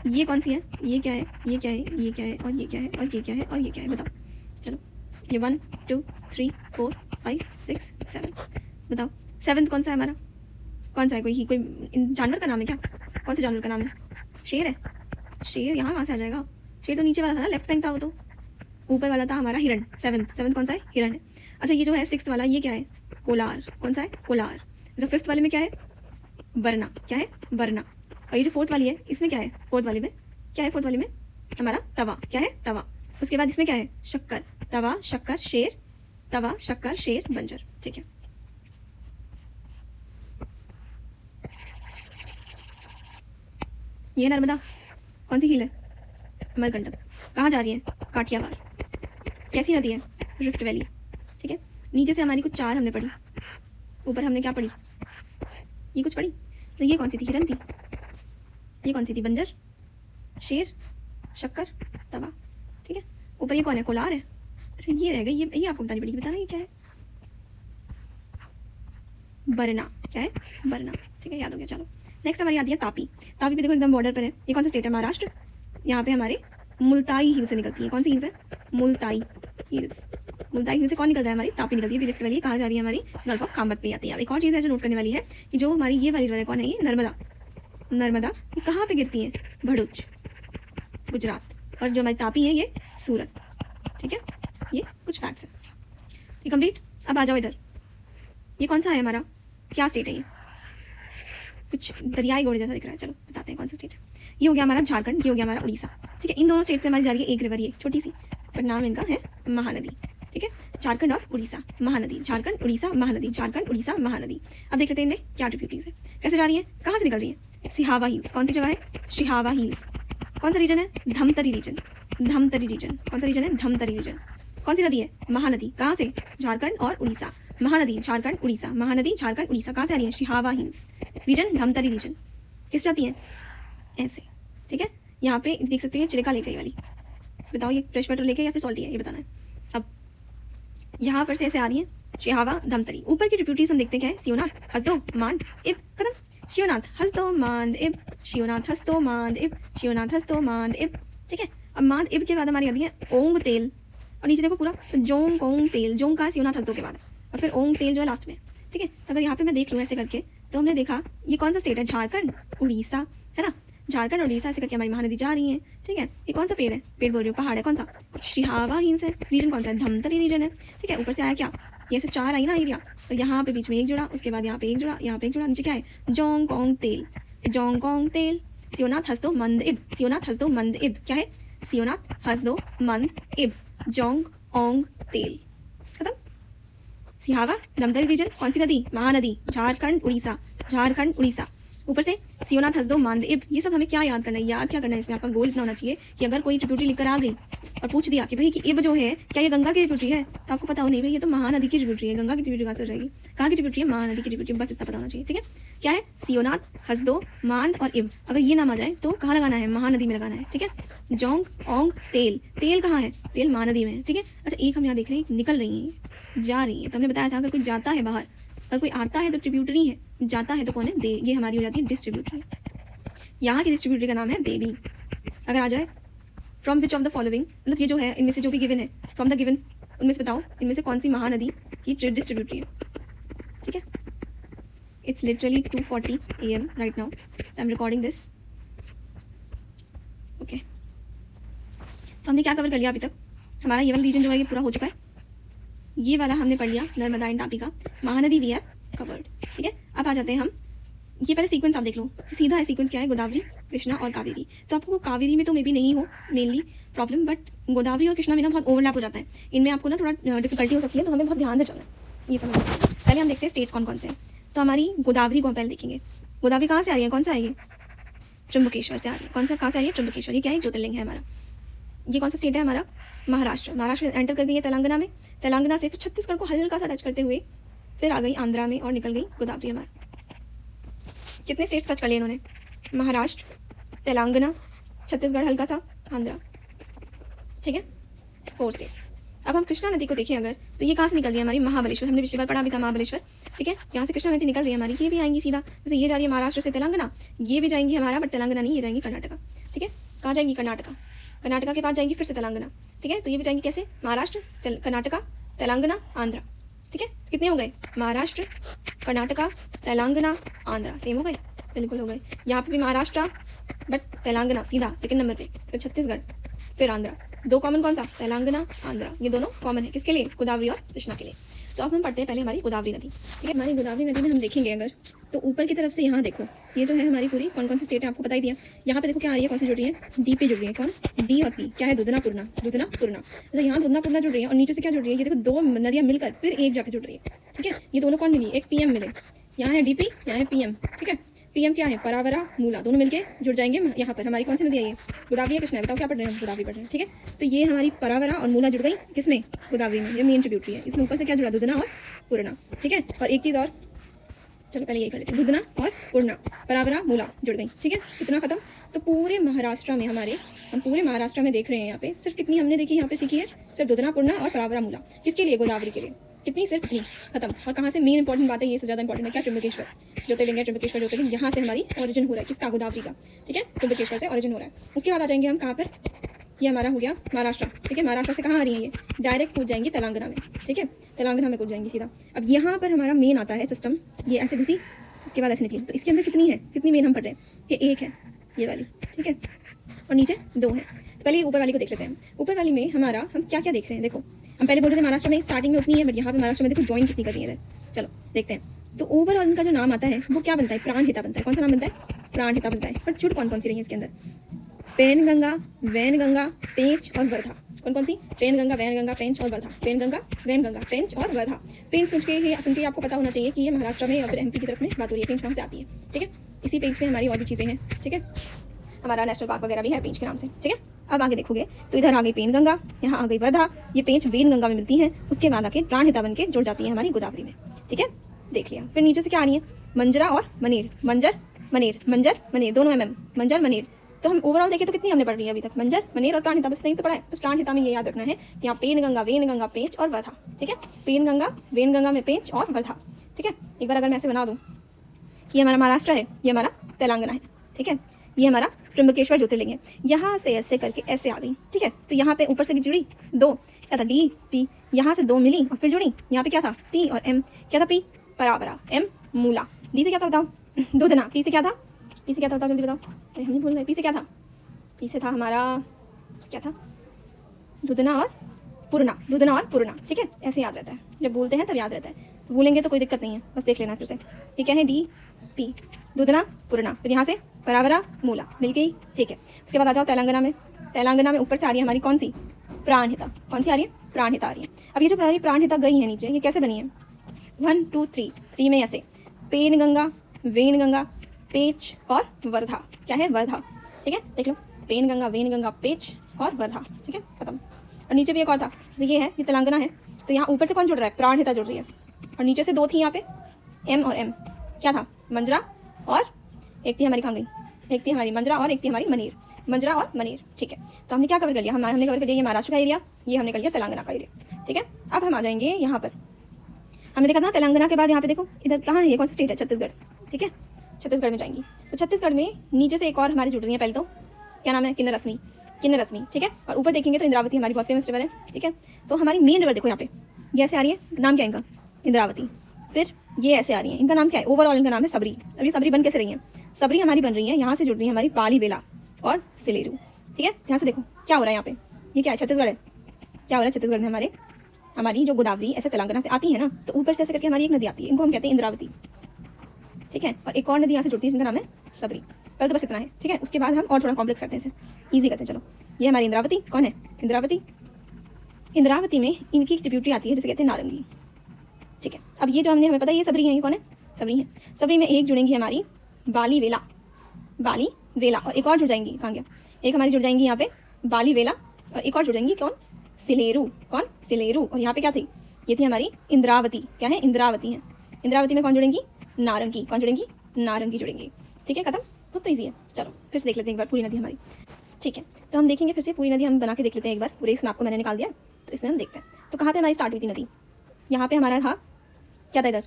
ये कौन सी है? ये क्या है? ये क्या है? ये क्या है? और ये क्या है? और ये क्या है? और ये क्या है? बताओ। चलो ये 1 2 3 4 5 6 7, बताओ 7th कौन सा है हमारा? कौन सा है? कोई जानवर का नाम है क्या? कौन से जानवर का नाम है? शेर है। शेर यहाँ कहाँ से आ जाएगा? शेर तो नीचे वाला था ना, लेफ्ट बैंक था वो तो। ऊपर वाला था हमारा हिरण। 7th कौन सा है? हिरण है। अच्छा ये जो है 6th वाला, ये क्या है? कोलार। कौन सा है? कोलार। जो 5th वाले में क्या है? बरना। क्या है? बरना। और ये जो 4th वाली है, इसमें क्या है? 4th वाली में क्या है? 4th वाली में हमारा तवा। क्या है? तवा। उसके बाद इसमें क्या है? शक्कर। तवा शक्कर शेर, तवा शक्कर शेर बंजर, ठीक है। ये नर्मदा कौन सी हिल है? अमरकंटक। कहाँ जा रही है? काठियावाड़। कैसी नदी है? रिफ्ट वैली, ठीक है। नीचे से हमारी कुछ 4 हमने पढ़ी, ऊपर हमने क्या पढ़ी? ये कुछ पढ़ी। तो ये कौन सी थी? हिरन थी। ये कौन सी थी? बंजर शेर शक्कर तवा, ठीक है। ऊपर ये कौन है? कोलार है। अच्छा ये रह गई, ये आपको बतानी पड़ेगी, बताना ये क्या है? बरना। क्या है? बरना, ठीक है, याद हो गया। चलो नेक्स्ट हमारी आती है तापी। तापी पे देखो एकदम बॉर्डर पर है। ये कौन सा स्टेट है? महाराष्ट्र। यहाँ पे हमारे मुल्ताई हिल से निकलती है। कौन सी हिल्स है? मुल्ताई हिल्स। मुल्ताई हिल से कौन निकल रहा है? हमारी तापी निकलती है। रिफ्ट वैली कहाँ जा रही है? हमारी गल्फ ऑफ खामत पे आती है। अब एक और चीज़ है जो नोट करने वाली है कि जो हमारी ये वाली रिवर कौन है? ये नर्मदा। नर्मदा ये कहाँ पे गिरती है? भरूच, गुजरात। और जो हमारी तापी है ये सूरत, ठीक है। ये कुछ फैक्ट्स है, ठीक कंप्लीट। अब आ जाओ इधर। ये कौन सा है हमारा? क्या स्टेट है ये? कुछ दरियाई घोड़े जैसा दिख रहा है, चलो बताते हैं कौन सा स्टेट है। ये हो गया हमारा झारखंड, ये हो गया हमारा उड़ीसा, ठीक है। इन दोनों स्टेट से हमारी जा रही है एक रिवर, ये छोटी सी, पर नाम इनका है महानदी, ठीक है। झारखंड और उड़ीसा महानदी, झारखंड उड़ीसा महानदी, झारखंड उड़ीसा महानदी। अब देख लेते हैं इनमें क्या ट्रिब्यूटरीज है, कैसे जा रही है, कहाँ से निकल रही है? सिहावा हिल्स। कौन सी जगह है? सिहावा हिल्स। कौन सा रीजन है? धमतरी रीजन। धमतरी रीजन। कौन सा रीजन है? धमतरी रीजन। कौन सी नदी है? महानदी। कहाँ से? झारखंड और उड़ीसा। महानदी झारखंड उड़ीसा, महानदी झारखंड उड़ीसा। कहाँ से आ रही है? शिहावा हिल्स रीजन, धमतरी रीजन। किस जाती है? ऐसे, ठीक है। यहाँ पे देख सकते हैं चिलिका लेक है वाली। बताओ ये फ्रेश वाटर लेके या फिर सॉल्टी है, ये बताना है। अब यहाँ पर से ऐसे आ रही है शिहावा धमतरी। ऊपर की ट्रिब्यूटरीज हम देखते हैं क्या है? शिवनाथ, हसदो, मांड, इब, खत्म। शिवनाथ, हसदो, मांड, इब, शिवनाथ, हसदो, मांड, इब, शिवनाथ, हसदो, मांड, इब, ठीक है। अब मांड इब के बाद हमारी आती है ओंग तेल, और नीचे देखो पूरा तो जोंग कोंग तेल। जोंग का शिवनाथ हसदो के बाद है, और फिर ओंग तेल जो है लास्ट में, ठीक है। तो अगर यहाँ पे मैं देख लूँ ऐसे करके, तो हमने देखा ये कौन सा स्टेट है? झारखंड उड़ीसा, है ना। झारखंड और उड़ीसा ऐसे करके हमारी महानदी जा रही है, ठीक है। ये कौन सा पेड़ है? पेड़ बोल रही हूँ, पहाड़ है। कौन सा? शिहावा हिल्स है। रीजन कौन सा है? धमतरी रीजन है, ठीक है। ऊपर से आया क्या? ये से 4 आई ना एरिया, तो यहाँ पे बीच में एक जुड़ा, उसके बाद यहाँ पे एक जुड़ा, यहाँ पे एक जुड़ा, नीचे क्या है? जोंग कोंग तेल, जोंग कोंग तेल। शिवनाथ हसदो मंद इब, शिवनाथ हसदो मंद इब, क्या है? शिवनाथ हसदो मंद इब, जोंग ओंग तेल, खत्म। सिहावा धमतरी रीजन, कौन सी नदी? महानदी, झारखंड उड़ीसा, झारखंड उड़ीसा। ऊपर से शिवनाथ हसदो मांद इब। ये सब हमें क्या याद करना है? याद क्या करना है? इसमें आपका गोल इतना होना चाहिए कि अगर कोई ट्रिब्यूटरी लिखकर आ गई और पूछ दिया कि भाई कि इब जो है क्या ये गंगा की ट्रिब्यूटरी है, तो आपको पता हो नहीं भाई ये तो महानदी की ट्रिब्यूटरी है। गंगा की ट्रिब्यूटरी कहाँ से हो जाएगी? कहाँ की ट्रिब्यूटरी है? महानदी की ट्रिब्यूटरी, बस इतना पता होना चाहिए, ठीक है। क्या है? शिवनाथ हसदो मांद और इब। अगर ये नाम आ जाए तो कहाँ लगाना है? महानदी में लगाना है, ठीक है। जोंग ओंग तेल, तेल कहाँ है? तेल महानदी में है, ठीक है। अच्छा एक हम यहाँ देख रहे हैं निकल रही है, जा रही है, तो हमने बताया था अगर कोई जाता है बाहर, अगर कोई आता है तो ट्रिब्यूटरी है, जाता है तो कौन है? दे, ये हमारी हो जाती है डिस्ट्रीब्यूटरी। यहाँ की डिस्ट्रीब्यूटरी का नाम है देवी। अगर आ जाए from which of the following, मतलब ये जो है इनमें से जो भी गिवन है, फ्रॉम द गिवन उनमें से बताओ इनमें से कौन सी महानदी की डिस्ट्रीब्यूटरी है, ठीक है। It's literally 2:40 AM right now, I am recording this, okay. तो हमने क्या कवर कर लिया अभी तक? हमारा ये वाला रीजन जो है ये पूरा हो चुका है, ये वाला हमने पढ़ लिया नर्मदा एंड तापी का, महानदी वी हैव कवर्ड। ठीक है, अब आ जाते हैं हम, ये पहले सीक्वेंस आप देख लो, सीधा है सीक्वेंस क्या है, गोदावरी, कृष्णा और कावेरी। तो आपको कावेरी में तो मे बी नहीं हो मेनली प्रॉब्लम, बट गोदावरी और कृष्णा में ना बहुत ओवरलैप हो जाता है, इनमें आपको ना थोड़ा डिफिकल्टी हो सकती है, तो हमें बहुत ध्यान से चलना है ये समझ। पहले हम देखते हैं स्टेट्स कौन कौन से हैं। तो हमारी गोदावरी को हम पहले देखेंगे। गोदावरी कहाँ से आ रही है, कौन सा है ये, त्र्यंबकेश्वर से आ रही है। कौन सा, कहाँ से आ रही है, त्र्यंबकेश्वर। ये क्या है, ज्योतिर्लिंग है हमारा। ये कौन सा स्टेट है हमारा, महाराष्ट्र। महाराष्ट्र एंटर कर गई है तेलंगाना में, तेलंगाना से फिर छत्तीसगढ़ को हल्का सा टच करते हुए फिर आ गई आंध्रा में और निकल गई गोदावरी हमारा। कितने स्टेट्स टच कर लिए इन्होंने, महाराष्ट्र, तेलंगाना, छत्तीसगढ़ हल्का सा, आंध्रा। ठीक है, 4 स्टेट्स। अब हम कृष्णा नदी को देखें अगर, तो ये कहाँ से निकल रही है हमारी, महाबलेश्वर। हमने पिछली बार पढ़ा भी था महाबलेश्वर। ठीक है, यहाँ से कृष्णा नदी निकल रही है हमारी, ये भी आएंगी सीधा, जैसे ये जा रही है महाराष्ट्र से तेलंगाना, ये भी जाएंगी हमारा, बट तेलंगाना नहीं, ये जाएंगी कर्नाटका। ठीक है, कहाँ जाएंगी, कर्नाटका। कर्नाटका के बाद जाएंगी फिर से तेलंगाना। ठीक है, तो ये भी जाएंगी कैसे, महाराष्ट्र, कर्नाटका, तेलंगाना, आंध्रा। ठीक है, कितने हो गए, महाराष्ट्र, कर्नाटका, तेलंगाना, आंध्रा, सेम हो गए, बिल्कुल हो गए। यहाँ पे भी महाराष्ट्र बट तेलंगाना सीधा सेकंड नंबर पे, फिर छत्तीसगढ़, फिर आंध्रा। 2 कॉमन कौन सा, तेलंगाना, आंध्रा, ये दोनों कॉमन है किसके लिए, गोदावरी और कृष्णा के लिए। तो अब हम पढ़ते हैं पहले हमारी गोदावरी नदी। ठीक है, हमारी गोदावरी नदी में हम देखेंगे अगर, तो ऊपर की तरफ से यहाँ देखो, ये जो है हमारी पूरी कौन कौन सी स्टेट है आपको बता ही दिया। यहाँ पे देखो क्या आ रही है, कौन सी जुड़ रही है, डी पे जुड़ रही है, कौन, डी और पी, क्या है, दुधना पूर्णा, दुधना पूर्णा। तो यहाँ दुधना पूर्णा जुड़ रही है और नीचे से क्या जुड़ रही है, ये देखो 2 नदियाँ मिलकर फिर एक जाके जुड़ रही है। ठीक है, ये दोनों कौन मिली, एक पीएम मिले, यहाँ है डीपी, यहाँ है पीएम। ठीक है, पीएम क्या है, परावरा, मूला, दोनों मिलके जुड़ जाएंगे यहाँ पर। हमारी कौन सी नदी है ये, गोदावरी या कृष्णा है, बताओ क्या पढ़ रहे हैं हम, गोदावरी पढ़ रहे हैं। ठीक है, तो ये हमारी परावरा और मूला जुड़ गई किसमें, गोदावरी में, ये मेन ट्रिब्यूटरी है। इसमें ऊपर से क्या जुड़ा, दुधना और पूर्णा। ठीक है, और एक चीज़ और, चलो पहले यही कर लेते हैं, दुधना और पूर्णा, परावरा, मूला जुड़ गई। ठीक है, इतना खत्म। तो पूरे महाराष्ट्र में हमारे, हम पूरे महाराष्ट्र में देख रहे हैं यहाँ पे सिर्फ कितनी हमने देखी, यहाँ पे सीखी है सिर्फ दुधना, पूर्णा और परावरा, मूला। किसके लिए, गोदावरी के लिए। कितनी, सिर्फ इतनी, खत्म। और कहाँ से, मेन इंपॉर्टेंट बात है, ये सबसे ज़्यादा इंपॉर्टेंट है क्या, त्र्यंबकेश्वर ज्योतिर्लिंग है, त्र्यंबकेश्वर ज्योतिर्लिंग, यहाँ से हमारी ओरिजिन हो रहा है किसका, गोदावरी का। ठीक है, त्र्यंबकेश्वर से ओरिजिन हो रहा है। उसके बाद आ जाएंगे हम कहाँ पर, ये हमारा हो गया महाराष्ट्र। ठीक है, महाराष्ट्र से कहाँ आ रही है, ये डायरेक्ट कूद जाएंगी तेलंगाना में। ठीक है, तेलंगाना में कूद जाएंगी सीधा। अब यहाँ पर हमारा मेन आता है सिस्टम, ये ऐसे घुसी, उसके बाद ऐसे निकली। तो इसके अंदर कितनी है, कितनी मेन हम पढ़ रहे हैं कि 1 है ये वाली। ठीक है, और नीचे 2 है। तो पहले ऊपर वाली को देख लेते हैं। ऊपर वाली में हमारा हम क्या क्या देख रहे हैं, देखो हम पहले बोल रहे थे महाराष्ट्र में स्टार्टिंग में उतनी है, बट यहाँ पे महाराष्ट्र में देखो ज्वाइन कितनी कर रही है। चलो देखते हैं। तो ओवरऑल इनका जो नाम आता है वो क्या बनता है, प्राणहिता बनता है। कौन सा नाम बनता है, प्राणहिता बनता है। पर जुड़ कौन कौन सी रही है इसके अंदर, पेनगंगा, वैनगंगा, पेंच और वर्धा। कौन कौन सी, पेनगंगा, वैनगंगा, पेंच और वर्धा। पेनगंगा, वैनगंगा, पेंच और वर्धा। पेंच सुन के आपको पता होना चाहिए कि ये महाराष्ट्र में या फिर एमपी की तरफ में बात हो रही है, पेंच वहाँ से आती है। ठीक है, इसी पेंच में हमारी और भी चीज़ें हैं। ठीक है, हमारा नेशनल पार्क वगैरह भी है पेंच के नाम से। ठीक है, अब आगे देखोगे तो इधर आ गई पेनगंगा, यहाँ आ गई वर्धा, ये पेंच वेनगंगा में मिलती है। उसके बाद आके प्राणहिता बन के जुड़ जाती है हमारी गोदावरी में। ठीक है, देख लिया। फिर नीचे से क्या आ रही है, मंजरा और मनेर, मंजर मनेर, मंजर मनेर, दोनों MM, मंजर मनेर। तो हम ओवरऑल देखें तो कितनी हमने पढ़ रही है अभी तक, मंजर, मनेर और प्राणहिता, बस नहीं तो पढ़ा है। बस प्राणहिता में ये याद रखना है, यहाँ पेनगंगा, वेनगंगा, पेंच और वर्धा। ठीक है, पेनगंगा, वेनगंगा में पेंच और वर्धा। ठीक है, एक बार अगर मैं ऐसे बना दूँ कि ये हमारा महाराष्ट्र है, ये हमारा तेलंगाना है। ठीक है, ये हमारा त्र्यंबकेश्वर ज्योतिर्लिंग है। यहाँ से ऐसे करके ऐसे आ गई। ठीक है, तो यहाँ पे ऊपर से जुड़ी 2, क्या था, D P, यहाँ से 2 मिली और फिर जुड़ी। यहाँ पे क्या था, P और M, क्या था, P परावरा, M मूला, D से क्या था बताओ, दुधना, P से क्या था, P से क्या था बताओ जल्दी बताओ, अरे हम नहीं भूल गए, P से क्या था, P से था हमारा क्या था, दुधना और पूर्णा, दुधना और पूर्णा। ठीक है, ऐसे याद रहता है, जब बोलते हैं तब याद रहता है, तो भूलेंगे तो कोई दिक्कत नहीं है, बस देख लेना फिर से। ये क्या है, D P, दुधना पूर्णा, फिर यहाँ से परावरा, मूला मिल गई। ठीक है, उसके बाद आ जाओ तेलंगाना में। तेलंगाना में ऊपर से आ रही है हमारी कौन सी, प्राणहिता। कौन सी आ रही है, प्राणहिता आ रही है। अब ये जो हमारी प्राणहिता गई है नीचे, ये कैसे बनी है, 1 2 3 में ऐसे, पेनगंगा, वेनगंगा, पेच और वर्धा। क्या है, वर्धा। ठीक है, देख लो, पेनगंगा, वेनगंगा, पेच और वर्धा। ठीक है, खत्म। और नीचे भी एक और था, तो ये है, ये तेलंगाना है। तो यहाँ ऊपर से कौन जुड़ रहा है, प्राणहिता जुड़ रही है, और नीचे से 2 थी यहाँ पे, M और M, क्या था, मंजरा और एक थी हमारी, कहाँ गई, एक थी हमारी मंजरा और एक थी हमारी मनेर, मंजरा और मनेर। ठीक है, तो हमने क्या कवर कर लिया, हमने कवर कर लिया ये महाराष्ट्र का एरिया, ये हमने कर लिया तेलंगाना का एरिया। ठीक है, अब हम आ जाएंगे यहाँ पर, हमने देखा था तेलंगाना के बाद यहाँ पे देखो इधर कहाँ है, ये कौन सा स्टेट है, छत्तीसगढ़। ठीक है, छत्तीसगढ़ में जाएंगी। तो छत्तीसगढ़ में नीचे से एक और हमारी जुड़ रही है, पहले तो क्या नाम है, किन्नर रश्मि, किन्नर रश्मि। ठीक है, और ऊपर देखेंगे तो इंद्रावती हमारी बहुत फेमस रिवर है। ठीक है, तो हमारी मेन रिवर देखो यहाँ पे, ये ऐसे आ रही है, नाम क्या है इनका, इंद्रावती। फिर ये ऐसे आ रही है, इनका नाम क्या है, ओवरऑल इनका नाम है सबरी। अब ये सबरी बन कैसे रही है, सबरी हमारी बन रही है, यहाँ से जुड़ रही है हमारी पाली बेला और सिलेरू। ठीक है, यहाँ से देखो क्या हो रहा है यहाँ पे, ये क्या है, छत्तीसगढ़ है। क्या हो रहा है छत्तीसगढ़ में हमारे, हमारी जो गोदावरी ऐसे तेलंगाना से आती है ना, तो ऊपर से ऐसे करके हमारी एक नदी आती है, इनको हम कहते हैं इंद्रावती, ठीक है। और एक और नदी यहाँ से जुड़ती है जिनका नाम है सबरी। पहले तो बस इतना है, ठीक है। उसके बाद हम और थोड़ा कॉम्प्लेक्स करते हैं इसे, ईजी करते हैं। चलो, ये हमारी इंद्रावती कौन है? इंद्रावती। इंद्रावती में इनकी ट्रिब्यूटरी आती है जिसे कहते हैं नारंगी, ठीक है। अब ये जो हमें पता है ये सबरी है, ये कौन है? सबरी है। सबरी में एक जुड़ेंगी हमारी बाली वेला, बाली वेला, और एक और जुड़ जाएंगी, कहाँ गया, एक हमारी जुड़ जाएंगी यहाँ पे बाली वेला, और एक और जुड़ जाएंगी कौन? सिलेरू। कौन? सिलेरू। और यहाँ पे क्या थी? ये थी हमारी इंद्रावती। क्या है? इंद्रावती है। इंद्रावती में कौन जुड़ेंगी? नारंगी। कौन जुड़ेंगी? नारंगी जुड़ेंगी, ठीक है। खत्म, बहुत तो ईजी है। चलो फिर से देख लेते हैं एक बार पूरी नदी हमारी, ठीक है। तो हम देखेंगे फिर से पूरी नदी हम बना के देख लेते हैं एक बार। पूरे इस मैप को मैंने निकाल दिया, तो इसमें हम देखते हैं। तो कहाँ पे हमारी स्टार्ट हुई थी नदी? यहाँ पे हमारा था, क्या था इधर,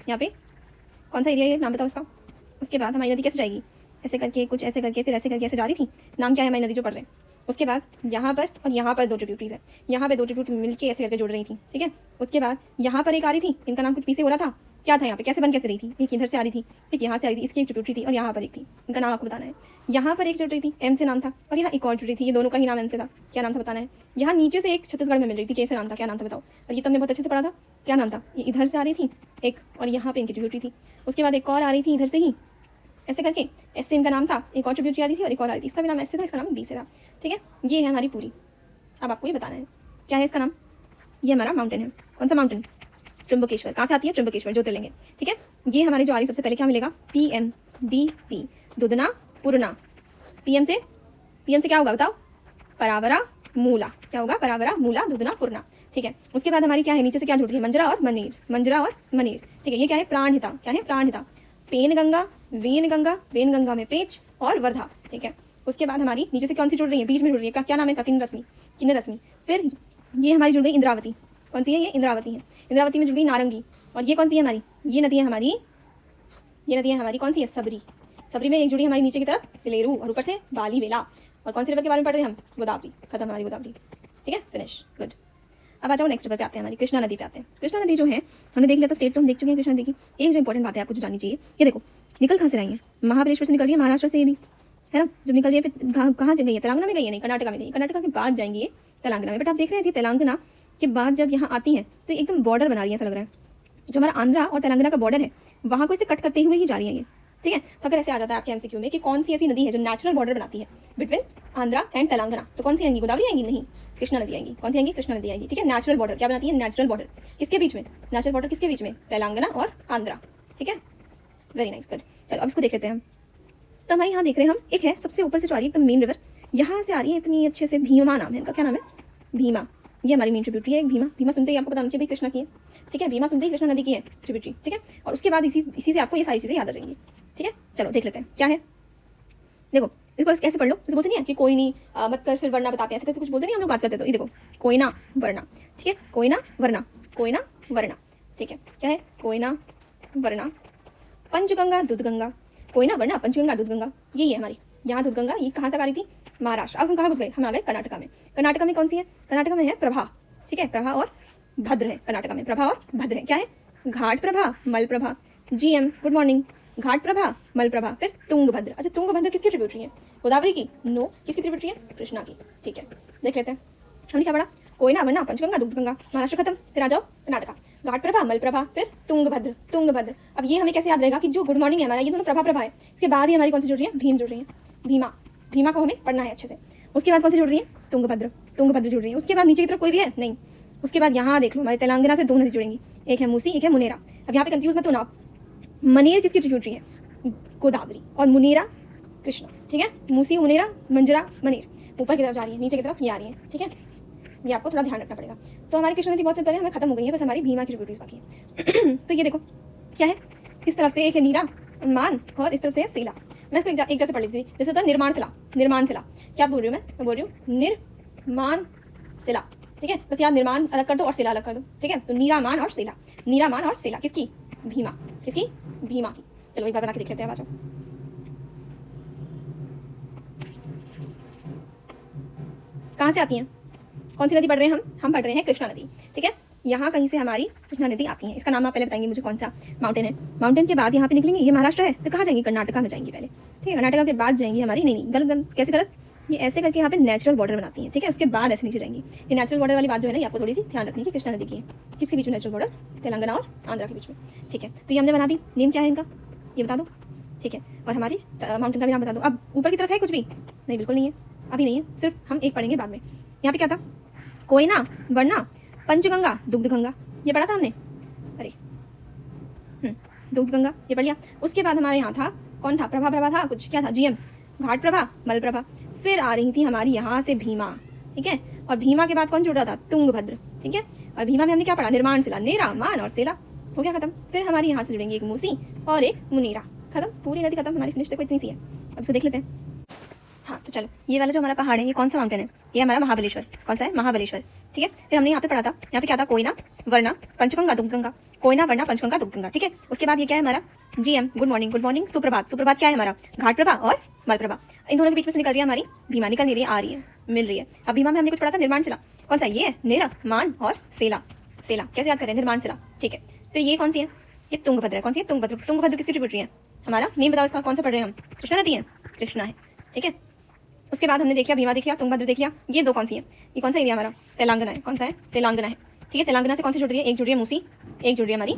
यहाँ पे कौन सा एरिया है, नाम बताओ उसका। उसके बाद हमारी नदी कैसे जाएगी? ऐसे करके, कुछ ऐसे करके, फिर ऐसे करके ऐसे जा रही थी। नाम क्या है हमारी नदी जो पढ़ रहे हैं? उसके बाद यहाँ पर और यहाँ पर दो ट्रिब्यूटरीज है, यहाँ पे दो ट्रिब्यूटरी मिलके ऐसे करके जुड़ रही थी, ठीक है। उसके बाद यहाँ पर एक आ रही थी, इनका नाम कुछ पीछे हो रहा था, क्या था यहाँ पे, कैसे बन कैसे रही थी? एक इधर से आ रही थी, एक यहाँ से आ रही थी, इसकी एक ट्रिब्यूटरी थी, और यहाँ पर एक थी, इनका नाम आपको बताना है। यहाँ पर एक जुड़ रही थी, एम से नाम था, और यहाँ एक और जुड़ रही थी, ये दोनों का ही नाम एम से था, क्या नाम था बताना है। यहाँ नीचे से एक छत्तीसगढ़ में मिल रही थी, कैसे नाम था, क्या नाम था बताओ। और ये तुमने बहुत अच्छे से पढ़ा था, क्या नाम था? ये इधर से आ रही थी एक, और यहाँ पे इनकी ट्रिब्यूटरी थी। उसके बाद एक और आ रही थी इधर से ही, ऐसे करके, ऐसे इनका नाम था, एक और ट्रिब्यूटरी आ रही थी, और एक और आ रही थी, इसका भी नाम ऐसे था, इसका नाम बी से था, ठीक है। ये है हमारी पूरी। अब आपको ये बताना है क्या है इसका नाम। ये हमारा माउंटेन है, कौन सा माउंटेन? त्र्यंबकेश्वर। कहाँ से आती है? त्र्यंबकेश्वर, ज्योतिर्लिंग है, ठीक है। ये हमारी जो आ रही सबसे पहले क्या मिलेगा? PM BP, दुधना पूर्णा। PM से क्या होगा बताओ? परावरा मूला। क्या होगा? परावरा मूला दुधना पूर्णा, ठीक है। उसके बाद हमारी क्या है, नीचे से क्या जुड़ रही है? मंजरा और मनीर, मंजरा और मनीर, ठीक है। ये क्या है? प्राणहिता। क्या है? Pranhita. Penganga, Wainganga, Wainganga में पेच और वर्धा, ठीक है। उसके बाद हमारी नीचे से कौन सी जुड़ रही है? बीच में जुड़ रही है, क्या नाम है? किन्न रश्मि, किन्न रश्मि। फिर ये हमारी जुड़ गई इंद्रावती, कौन सी है? ये इंद्रावती है। इंद्रावती में जुड़ गई नारंगी, और ये कौन सी है हमारी? ये नदी है हमारी, ये नदी है हमारी कौन सी है? सबरी। सबरी में एक जुड़ी हमारी नीचे की तरफ सिलेरू, और ऊपर से बाली वेला। और कौन सी रिवर के बारे में पढ़ रहे हैं हम? गोदावरी। खत्म हमारी गोदावरी, ठीक है, फिनिश, गुड। अब आ जाओ नेक्स्ट रिवर पे आते हैं, हमारी कृष्णा नदी पे आते हैं। कृष्णा नदी जो है हमने देख लिया था, स्टेट तो हम देख चुके हैं कृष्णा नदी की। एक जो इंपॉर्टेंट बात है आपको जो जाननी चाहिए, ये देखो निकल कहाँ से रही है? महाबलेश्वर से निकल रही है, महाराष्ट्र से, ये भी है ना। जब निकल रही है फिर कहाँ गई है? तेलंगाना में गई है? नहीं, कर्नाटका में गई है। कर्नाटका के बाद जाएंगी ये तेलंगाना में। बट आप देख रहे थे तेलंगाना के बाद जब यहाँ आती है तो एकदम बॉर्डर बना रही है, ऐसा लग रहा है। जो हमारा आंध्रा और तेलंगाना का बॉर्डर है वहाँ को इसे कट करते हुए ही जा रही है ये, ठीक है। तो अगर ऐसे आ जाता है आपके MCQ में कि कौन सी ऐसी नदी है जो नेचुरल बॉर्डर बनाती है बिटवीन आंध्रा एंड तेलंगाना, तो कौन सी आएंगी? गोदावरी आएंगी? नहीं, कृष्णा नदी आएंगी। कौन सी आएंगी? कृष्णा नदी आएगी, ठीक है। नेचुरल बॉर्डर क्या बनाती है? नेचुरल बॉर्डर किसके बीच में? नेचुरल बॉर्डर किसके बीच में? तेलंगाना और आंध्रा, ठीक है। Very nice, good. चलो अब इसको देख लेते हैं हम। तो हमारे यहाँ देख रहे हैं हम, एक है सबसे ऊपर से जो आ रही है एकदम मेन रिवर, यहाँ से आ रही है इतनी अच्छे से, भीमा नाम है इनका। क्या नाम है? भीमा। ये हमारी मेन ट्रिब्यूटरी है एक भीमा। भीमा सुनते ही आपको पता होना चाहिए भाई कृष्णा की है, ठीक है। भीमा सुनते ही कृष्णा नदी की है ट्रिब्यूटरी, ठीक है। और उसके बाद इसी से आपको ये सारी चीज़ें याद आ जाएंगी, ठीक है। चलो देख लेते हैं क्या है। देखो इसको ऐसे पढ़ लो, जैसे बोलते नहीं है कि कोई नहीं मत कर फिर वरना बताते हैं, ऐसे करके कुछ बोलते नहीं हम लोग बात करते। तो ये देखो कोयना वरना, ठीक है। कोयना वरना, कोयना वरना, ठीक है। क्या है? कोयना वरना, पंचगंगा दूधगंगा, कोयना वरना पंचगंगा दूधगंगा, यही है हमारी। यहाँ दूधगंगा ये कहाँ से आ रही थी? महाराष्ट्र। अब हम कहाँ घुस गए? हम आ गए कर्नाटका में। कर्नाटका में कौन सी है? कर्नाटका में है प्रभा, ठीक है। प्रभा और भद्र है कर्नाटका में, प्रभा और भद्र है। क्या है? घाट प्रभा, मल प्रभा, GM गुड मॉर्निंग। घाट प्रभा, मल प्रभा, फिर तुंगभद्र। अच्छा तुंगभद्र किसकी ट्रिब्यूटरी है? गोदावरी की? नो, किसकी ट्रिब्यूटरी है? कृष्णा की, ठीक है। देख लेते हैं हमने क्या पढ़ा। कोयना वरना पंचगंगा दूधगंगा, महाराष्ट्र खत्म। फिर आ जाओ कर्नाटका, घाट प्रभा, मल प्रभा, फिर तुंगभद्र, तुंगभद्र। अब ये हमें कैसे याद रहेगा कि जो गुड मॉर्निंग है हमारा, ये दोनों प्रभा प्रभा है। इसके बाद ही हमारी कौन सी जुड़ रही है? भीम जुड़ रही है, भीमा। भीमा को हमें पढ़ना है अच्छे से। उसके बाद कौन सी जुड़ रही है? तुंगभद्र, तुंगभद्र जुड़ रही है। उसके बाद नीचे की तरफ कोई भी है? नहीं। उसके बाद यहाँ देख लो हमारे तेलंगाना से दो नदी जुड़ेंगी, एक है मूसी, एक है मुनेरा। अब यहाँ पे कंफ्यूज मत होना आप। मनेर किसकी ट्रिब्यूटरी है? गोदावरी। और मुनेरा कृष्णा, ठीक है। मूसी, मुनेरा, मंजरा, मनेर ऊपर की तरफ जा रही है, नीचे की तरफ ये आ रही है, ठीक है। ये आपको थोड़ा ध्यान रखना पड़ेगा। तो हमारी कृष्णा नदी बहुत सिंपल है, हमें खत्म हो गई है, बस हमारी भीमा की ट्रिब्यूटरीज बाकी है। तो ये देखो क्या है, इस तरफ से एक है नीरा मान और इस तरफ से है सीला। मैं इसको एक जैसे पढ़ लेती थी, जैसे होता है निर्माण शिला, निर्माण शिला। क्या बोल रही हूँ मैं बोल रही हूँ निर्माण शिला, ठीक है। बस यहाँ निर्माण अलग कर दो और शिला अलग कर दो, ठीक है। तो नीरामान और शिला, नीरामान और शिला किसकी? भीमा, किसकी? भीमा की। चलो एक बार बना के देख लेते हैं, आ जाओ। कहाँ से आती हैं? कौन सी नदी पढ़ रहे हैं हम पढ़ रहे हैं कृष्णा नदी, ठीक है। यहाँ कहीं से हमारी कृष्णा नदी आती है। इसका नाम आप पहले बताएंगे मुझे, कौन सा माउंटेन है। माउंटेन के बाद यहाँ पे निकलेंगे, ये महाराष्ट्र है, तो कहाँ जाएंगी? कर्नाटका में जाएंगी पहले, ठीक है। कर्नाटका के बाद जाएंगी हमारी, नहीं गलत, कैसे गलत? ये ऐसे करके यहाँ पे नेचुरल बॉर्डर बनाती है, ठीक है। उसके बाद ऐसे नीचे जाएंगी। ये नेचुरल बॉर्डर वाली बात जो है ना, ये आपको थोड़ी सी ध्यान रखनी है कि कृष्णा नदी की है। किसके बीच में नेचुरल बॉर्डर? तेलंगाना और आंध्रा के बीच में, ठीक है। तो ये हमने बना दी। नेम क्या है इनका ये बता दो, ठीक है। और हमारी माउंटेन का भी नाम बता दो। अब ऊपर की तरफ है कुछ भी? नहीं, बिल्कुल नहीं है, अभी नहीं है, सिर्फ हम एक पढ़ेंगे बाद में। यहाँ पे क्या था? कोयना, वरना, पंचगंगा, दुग्धगंगा, ये पढ़ा था हमने। अरे दुग्धगंगा ये पढ़ लिया। उसके बाद हमारे यहाँ था, कौन था? प्रभा, प्रभा था कुछ, क्या था? जीएम, घाट प्रभा, मल प्रभा। फिर आ रही थी हमारी यहाँ से भीमा, ठीक है। और भीमा के बाद कौन जुड़ रहा था? तुंगभद्र, ठीक है। और भीमा में हमने क्या पढ़ा? निर्माण शिला, नेरा, मान और सेला, हो गया खत्म। फिर हमारी यहाँ से जुड़ेंगे एक मूसी और एक मुनीरा, खत्म, पूरी नदी खत्म हमारी, फिनिश। देखो इतनी सी है। अब इसको देख लेते हैं। हाँ तो चलो, ये वाला जो हमारा पहाड़ है ये कौन सा माउंटेन है? ये हमारा महाबलेश्वर। कौन सा है? महाबलेश्वर, ठीक है। फिर हमने यहाँ पे पढ़ा था, यहाँ पे क्या था? कोयना, वरना, पंचगंगा, दुग्धगंगा, कोयना, वरना, पंचगंगा, दुग्धगंगा, ठीक है। उसके बाद ये क्या है हमारा? GM, good morning, good morning, सुप्रभात, सुप्रभात क्या है हमारा? घाट प्रभा और मल प्रभा। इन दोनों के बीच में से निकल रही है हमारी भीमा, निकल नहीं रही है, आ रही है, मिल रही है। अब भीमा में हमने कुछ पढ़ा था, निर्माण शिला, कौन सा? ये है नेरा, मान और सेला, सेला कैसे याद करें? निर्माण शिला, ठीक है। फिर ये कौन सी है? ये तुंगभद्र है। कौन सी है? तुंगभद्र। तुंगभद्र किसकी ट्रिब्यूटरी है? हमारा नेम बताओ इसका, कौन सा पढ़ रहे हैं हम? कृष्णा नदी है, कृष्णा है, ठीक है। उसके बाद हमने देख लिया भीमा, देख लिया, तुंगभद्र देख लिया। ये दो कौन सी है? ये कौन सा एरिया हमारा? तेलंगाना है। कौन सा है? तेलंगाना है, ठीक है। तेलंगाना से कौन सी जुड़ रही है? एक जुड़ रही है मूसी, एक जुड़ रही है हमारी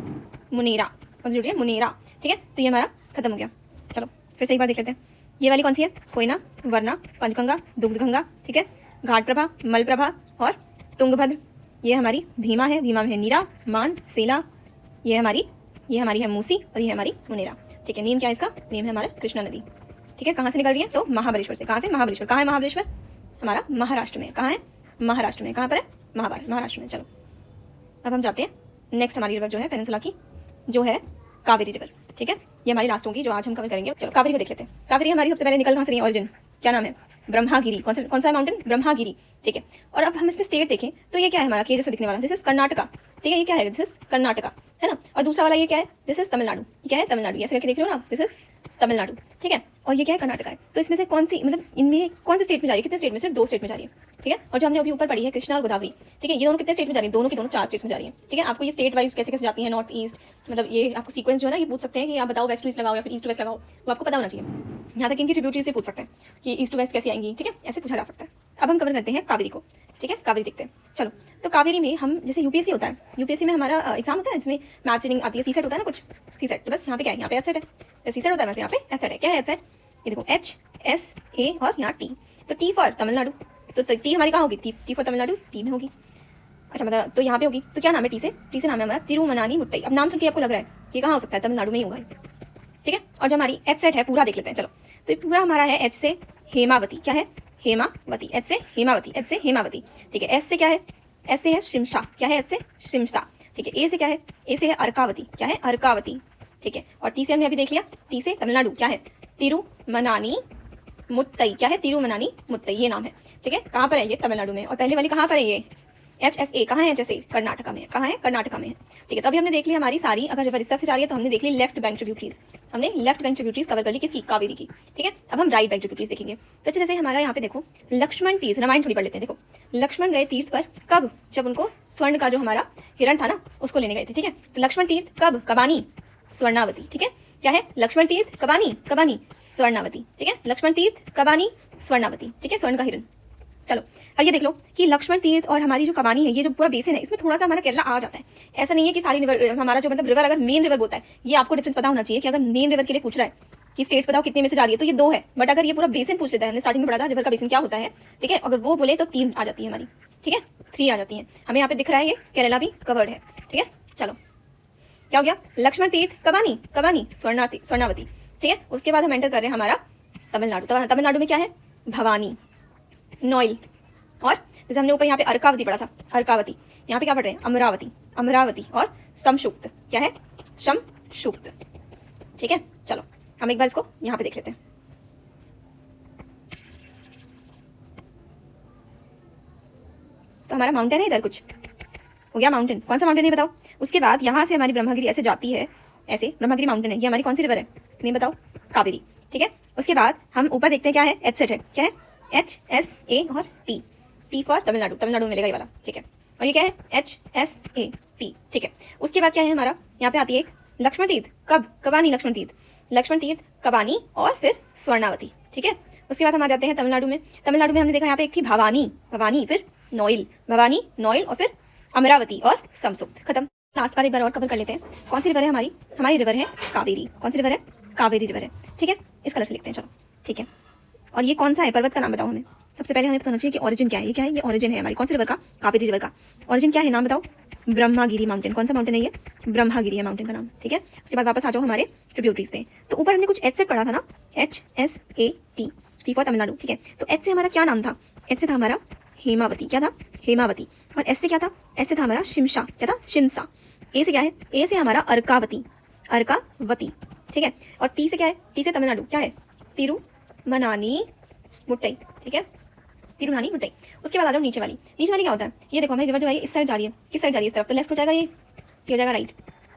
मुनीरा। कौन सी जुड़ रही है? मुनीरा, ठीक है। तो ये हमारा खत्म हो गया। चलो फिर से एक बार देख लेते हैं। ये वाली कौन सी है? कोयना, वरना, पंचगंगा, दुग्धगंगा, ठीक है। घाट प्रभा, मल प्रभा और तुंगभद्र। ये हमारी भीमा है, भीमा में है नीरा, मान, सेला। ये हमारी है मूसी और ये हमारी मुनीरा, ठीक है। नेम क्या है इसका? नेम है हमारा कृष्णा नदी, ठीक है। कहाँ से निकल रही है? तो महाबलेश्वर से। कहाँ से? महाबलेश्वर। कहाँ है महाबलेश्वर? हमारा महाराष्ट्र में। कहाँ है? महाराष्ट्र में। कहाँ पर है? महाराष्ट्र में। चलो अब हम जाते हैं नेक्स्ट हमारी रिवर जो है पेनिनसुला की, जो है कावेरी रिवर, ठीक है। ये हमारी लास्ट होगी जो आज हम कवर करेंगे। चलो कावेरी को देख लेते हैं। कावेरी हमारी सबसे पहले निकल कहाँ से रही है? ओरिजिन क्या नाम है? ब्रह्मागिरी। कौन सा माउंटेन? ब्रह्मागिरी, ठीक है। और अब हम इसमें स्टेट देखें तो ये क्या है हमारा? के जैसे दिखने वाला, दिस इज कर्नाटका, ठीक है। ये क्या है? दिस इज कर्नाटका, है ना। और दूसरा वाला ये क्या है? This is Tamil Nadu. ये क्या है? तमिलनाडु, ऐसे करके देख रहे हो ना, दिस इज तमिलनाडु, ठीक है। और ये क्या है? कर्नाटका है। तो इसमें से कौन सी, मतलब इनमें कौन सी स्टेट में जा रही है? कितने स्टेट में? सिर्फ 2 स्टेट में जा रही है, ठीक है। और जो हमने अभी ऊपर पढ़ी है कृष्णा और गोदावरी, ठीक है, ये दोनों कितने स्टेट में जा रही है? दोनों की दोनों 4 स्टेट्स में जा रही है, ठीक है। आपको ये स्टेट वाइज कैसे कैसे जाती है, नॉर्थ ईस्ट, मतलब ये आपको सीक्वेंस जो है ना ये पूछ सकते हैं कि आप बताओ वेस्ट टू ईस्ट लगाओ या फिर ईस्ट टू वेस्ट लगाओ, वो आपको पता होना चाहिए। यहाँ तक इनकी ट्रिब्यूटरी से पूछ सकते हैं कि ईस्ट टू वेस्ट कैसे आएंगी, ठीक है, ऐसे पूछा जा सकता है। अब हम कवर करते हैं कावेरी को, ठीक है। कावेरी देखते हैं। चलो तो कावेरी में हम, जैसे यूपीएससी होता है, यूपीएससी में हमारा एग्जाम होता है जिसमें मैथ्स रीडिंग आती है, सी सेट होता है ना कुछ, सी सेट। तो बस यहाँ पे क्या है? यहाँ पे एच सेट है, सी सेट होता है, वैसे यहाँ पे एच सेट है। क्या है एच सेट? ये देखो एच, एस, ए और यहाँ टी। तो टी फॉर तमिलनाडु, तो टी हमारी कहाँ होगी? टी फॉर तमिलनाडु, टी में होगी। अच्छा मतलब तो यहाँ पे होगी। तो क्या नाम है टी से? टी से नाम है हमारा तिरुमनानी मुट्टई। अब नाम सुन के आपको लग रहा है कि कहाँ हो सकता है? तमिलनाडु में ही होगा, ठीक है। और जो हमारी एच सेट है पूरा देख लेते हैं। चलो तो ये पूरा हमारा है एच से हेमावती। क्या है? हेमावती। एच से हेमावती, एच से हेमावती, ठीक है। एस से क्या है? एस से है शिमशा। क्या है? एच से शिमशा, ठीक है। ए से क्या है? ए से है अर्कावती। क्या है? अर्कावती, ठीक है। और टी से हमने अभी देख लिया, टी से तमिलनाडु। क्या है? तिरुमनानी मुत्तई। क्या है? तिरुमनानी मुत्तई, ये नाम है, ठीक है। कहाँ पर है? ये तमिलनाडु में। और पहले वाली कहाँ पर है? ये एच एस ए। कहाँ है? H S A? कर्नाटका में। कहाँ है? कर्नाटका में है, ठीक है। तो अभी हमने देख ली हमारी सारी, अगर रिवर इस तरफ से जा रही है तो हमने देख ली लेफ्ट बैंक ट्रिब्यूटरीज, हमने लेफ्ट बैंक ट्रिब्यूटरीज कवर कर ली, किसकी? कावेरी की, ठीक है। अब हम राइट बैंक ट्रिब्यूटरीज देखेंगे। तो अच्छा जैसे हमारा यहाँ पे देखो लक्ष्मण तीर्थ, रामायण थोड़ी पढ़ लेते हैं। देखो लक्ष्मण गए तीर्थ पर कब? जब उनको स्वर्ण का जो हमारा हिरण था ना उसको लेने गए थे, ठीक है। तो लक्ष्मण तीर्थ कब? कबानी, स्वर्णावती, ठीक है। क्या है? लक्ष्मण तीर्थ कबानी, कबानी स्वर्णावती, ठीक है। लक्ष्मण तीर्थ कबानी स्वर्णावती, ठीक है, स्वर्ण का हिरण। चलो अब ये देख लो कि लक्ष्मण तीर्थ और हमारी जो कबानी है, ये जो पूरा बेसिन है, इसमें थोड़ा सा हमारा केरला आ जाता है। ऐसा नहीं है कि सारी रिवर, हमारा जो मतलब रिवर अगर मेन रिवर बोलता है, ये आपको डिफरेंस पता होना चाहिए कि अगर मेन रिवर के लिए पूछ रहा है कि स्टेट्स बताओ कितने में से जा रही है, तो ये 2 है। बट अगर ये पूरा बेसिन पूछ लेता है, हमने स्टार्टिंग में पढ़ा था रिवर का बेसिन क्या होता है, ठीक है, अगर वो बोले तो 3 आ जाती है हमारी, ठीक है, 3 आ जाती है। हमें यहाँ पे दिख रहा है ये केरला भी कवर्ड है, ठीक है। चलो क्या हो गया? लक्ष्मण तीर्थ कबानी, कबानी स्वर्णावती, ठीक है। उसके बाद हम एंटर कर रहे हैं हमारा तमिलनाडु। तमिलनाडु में क्या है? भवानी, नॉइल, और जैसे हमने ऊपर यहाँ पे अर्कावती पढ़ा था, अर्कावती, यहाँ पे क्या पढ़ रहे हैं? अमरावती, अमरावती और समशुक्त। क्या है? समशुक्त, ठीक है। चलो हम एक बार इसको यहाँ पे देख लेते हैं। तो हमारा माउंटेन है इधर, कुछ हो गया माउंटेन। कौन सा माउंटेन है बताओ? उसके बाद यहाँ से हमारी ब्रह्मगिरी ऐसे जाती है, ऐसे ब्रह्मगिरी माउंटेन है। ये हमारी कौन सी रिवर है? नहीं बताओ? कावेरी, ठीक है। उसके बाद हम ऊपर देखते हैं क्या है? एच सेट है। क्या है? एच एस ए और T, T for Tamil Nadu, Tamil Nadu में मिलेगा ये वाला, ठीक है। और ये क्या है? एच एस ए टी, ठीक है। उसके बाद क्या है हमारा? यहाँ पे आती है एक लक्ष्मण तीर्थ। कब? कबानी लक्ष्मण तीर्थ, लक्ष्मण तीर्थ कबानी और फिर स्वर्णावती, ठीक है। उसके बाद हम आ जाते हैं तमिलनाडु में। तमिलनाडु में हमने देखा यहाँ पे एक थी भवानी, भवानी फिर नोइल, भवानी नोइल और फिर अमरावती और समसुप्त, खत्म। लास्ट बार एक बार और कवर कर लेते हैं। कौन सी रिवर है हमारी? हमारी रिवर है कावेरी। कौन सी रिवर है? कावेरी रिवर है, ठीक है। इस कलर से लिखते हैं, चलो ठीक है। और ये कौन सा है पर्वत का नाम बताओ हमें। सबसे पहले हमें पता होना चाहिए कि ऑरिजिन क्या है। ये क्या है? ये ऑरिजिन है हमारी कौन सी रिवर का? कावेरी रिवर का। ऑरिजिन क्या है, नाम बताओ। ब्रह्मागिरी माउंटेन। कौन सा माउंटेन है ये? ब्रह्मागिरी है माउंटेन का नाम, ठीक है। उसके बाद वापस आ जाओ हमारे ट्रिब्यूटरीज पे। तो ऊपर हमने कुछ एच से पढ़ा था ना, HSAT, टी फॉर तमिलनाडु, ठीक है। तो एच से हमारा क्या नाम था? एच से था हमारा हेमावती। क्या था? हेमावती। और एस से क्या था? एस से था हमारा शिमशा। क्या था? शिमसा। ए से क्या है? ए से हमारा अर्कावती, अर्कावती, ठीक है। और टी से क्या है? टी से तमिलनाडु, क्या है? तिरुमनानी मुट्टई, ठीक है, तिरुनानी मुट्टई। उसके बाद आ जाओ नीचे वाली। नीचे वाली क्या होता है? ये देखो हमारी रिवर जो है इस साइड जा रही है। किस साइड जा रही है? इस तरफ। तो लेफ्ट हो जाएगा ये हो जाएगा राइट।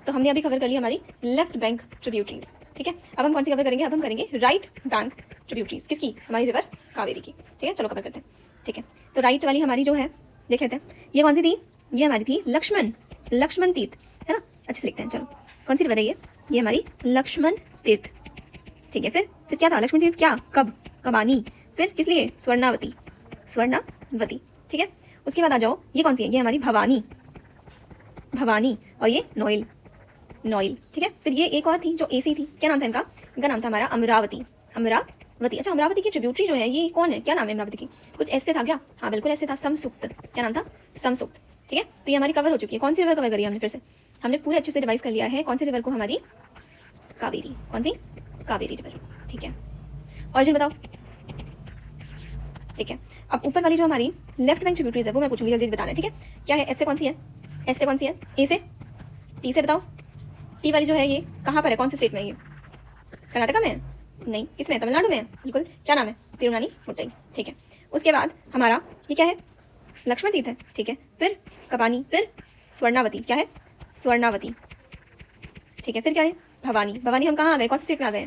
तो हमने अभी कवर कर लिया हमारी लेफ्ट बैंक ट्रिब्यूटरीज, ठीक है। अब हम कौन सी कवर करेंगे? अब हम करेंगे राइट बैंक ट्रिब्यूटरीज। किसकी? हमारी रिवर कावेरी की, ठीक है। चलो कवर करते हैं, ठीक है। तो राइट वाली हमारी जो है देख लेते हैं, ये कौन सी थी? ये हमारी थी लक्ष्मण, लक्ष्मण तीर्थ, है ना। अच्छे से लिखते हैं, चलो कौन सी रिवर है ये हमारी लक्ष्मण तीर्थ, ठीक है। फिर क्या था? लक्ष्मण तीर्थ क्या? कब? कबानी। फिर किस लिए? स्वर्णावती, स्वर्णावती, ठीक है। उसके बाद आ जाओ, ये कौन सी है? ये हमारी भवानी, भवानी। और ये नोइल, नोइल, ठीक है। फिर ये एक और थी जो एसी थी, क्या नाम था इनका? इनका नाम था हमारा अमरावती, अमरावती। अच्छा, अमरावती की ट्रिब्यूटरी जो है ये कौन है? क्या नाम है अमरावती की? कुछ ऐसे था क्या? हाँ बिल्कुल ऐसे था, समसुप्त। क्या नाम था? समसुप्त, ठीक है। तो ये हमारी कवर हो चुकी है। कौन सी रिवर कवर करी हमने? फिर से हमने पूरे अच्छे से रिवाइज कर लिया है। कौन सी रिवर को? हमारी कावेरी। कौन सी? कावेरी रिवर, ठीक है। ऑरिजिन बताओ, ठीक है। अब ऊपर वाली जो हमारी लेफ्ट बैंक ट्रिब्यूटरीज है वो मैं पूछूंगी, जल्दी बताना है, ठीक है। क्या है? एच से कौन सी है? एस से कौन सी है? ए से? टी से बताओ। टी वाली जो है ये कहाँ पर है? कौन से स्टेट में है ये? कर्नाटका में है? नहीं, किसमें? तमिलनाडु में है, बिल्कुल। क्या नाम है? तिरुनानी मुट्टई, ठीक है। उसके बाद हमारा ये क्या है? लक्ष्मण तीर्थ है, ठीक है। फिर कबानी, फिर स्वर्णावती। क्या है? स्वर्णावती, ठीक है। फिर क्या है? भवानी। भवानी हम कहाँ आ गए? कौन से स्टेट में आ गए?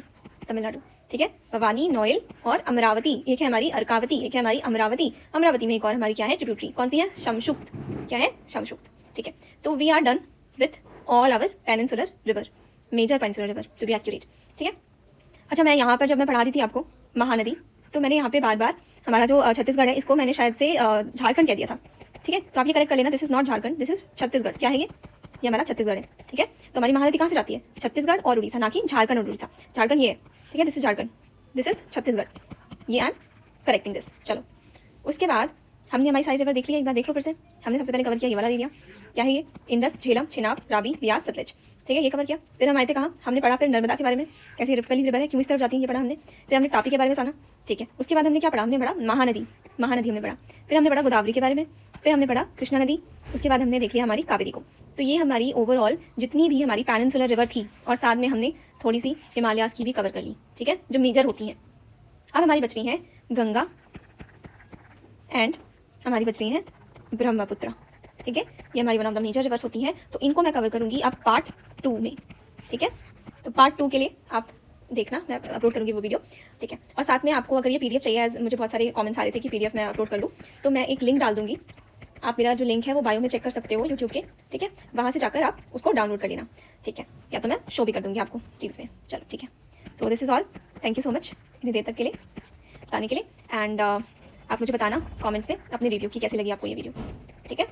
तमिलनाडु, ठीक है। भवानी, नोइल और अमरावती। एक है हमारी अर्कावती, एक है हमारी अमरावती। अमरावती में एक और हमारी क्या है ट्रिब्यूटरी? कौन सी है? शमशुक्त। क्या है? शमशुक्त, ठीक है। तो we are done with all our peninsular river, major peninsular river to be accurate, ठीक है। अच्छा, मैं यहाँ पर जब मैं पढ़ा रही थी आपको महानदी, तो मैंने यहाँ पे बार बार हमारा जो छत्तीसगढ़ है इसको मैंने शायद से झारखंड कह दिया था, ठीक है। तो आप ये करेक्ट कर लेना, this is not Jharkhand, this is Chhattisgarh. क्या है ये हमारा छत्तीसगढ़ है, ठीक है। तो हमारी महानदी कहाँ से जाती है? छत्तीसगढ़ और उड़ीसा, ना कि झारखंड और उड़ीसा। झारखंड ये है, ठीक है, this is Jharkhand, this is Chhattisgarh. ये आई एम करेक्टिंग दिस। चलो उसके बाद हमने हमारी सारी रिवर देख लिया, एक बार देख लो फिर से। हमने सबसे पहले कवर किया ये वाला एरिया, क्या है ये? इंडस, झेलम, चिनाब, रावी, ब्यास, सतलज, ठीक है, ये कवर किया। फिर हम आए थे कहाँ? हमने पढ़ा फिर नर्मदा के बारे में, कैसी वाली रिवर है, क्यों इस तरफ जाती है, ये पढ़ा हमने। फिर हमने तापी के बारे में जाना, ठीक है। उसके बाद हमने क्या पढ़ा? हमने पढ़ा महानदी, महानदी हमने पढ़ा। फिर हमने पढ़ा गोदावरी के बारे में, फिर हमने पढ़ा कृष्णा नदी। उसके बाद हमने देख लिया हमारी कावेरी को। तो ये हमारी ओवरऑल जितनी भी हमारी पेनिनसुलर रिवर थी, और साथ में हमने थोड़ी सी हिमालयाज की भी कवर कर ली, ठीक है, जो मेजर होती हैं। अब हमारी बच रही है गंगा एंड हमारी बच रही है ब्रह्मपुत्र, ठीक है। ये हमारी one of the major rivers होती हैं, तो इनको मैं कवर करूंगी अब पार्ट 2 में, ठीक है। तो पार्ट 2 के लिए आप देखना, मैं अपलोड करूंगी वो वीडियो, ठीक है। और साथ में आपको अगर ये पीडीएफ चाहिए, मुझे बहुत सारे कमेंट्स आ रहे थे कि पीडीएफ मैं अपलोड कर लूँ, तो मैं एक लिंक डाल दूंगी। आप मेरा जो लिंक है वो बायो में चेक कर सकते हो यूट्यूब के, ठीक है। वहाँ से जाकर आप उसको डाउनलोड कर लेना, ठीक है। या तो मैं शो भी कर दूंगी आपको रील्स में। चलो ठीक है, so this is all. Thank you so much इतनी देर तक के लिए बताने के लिए। एंड आप मुझे बताना कमेंट्स में अपनी रिव्यू की कैसी लगी आपको ये वीडियो, ठीक है।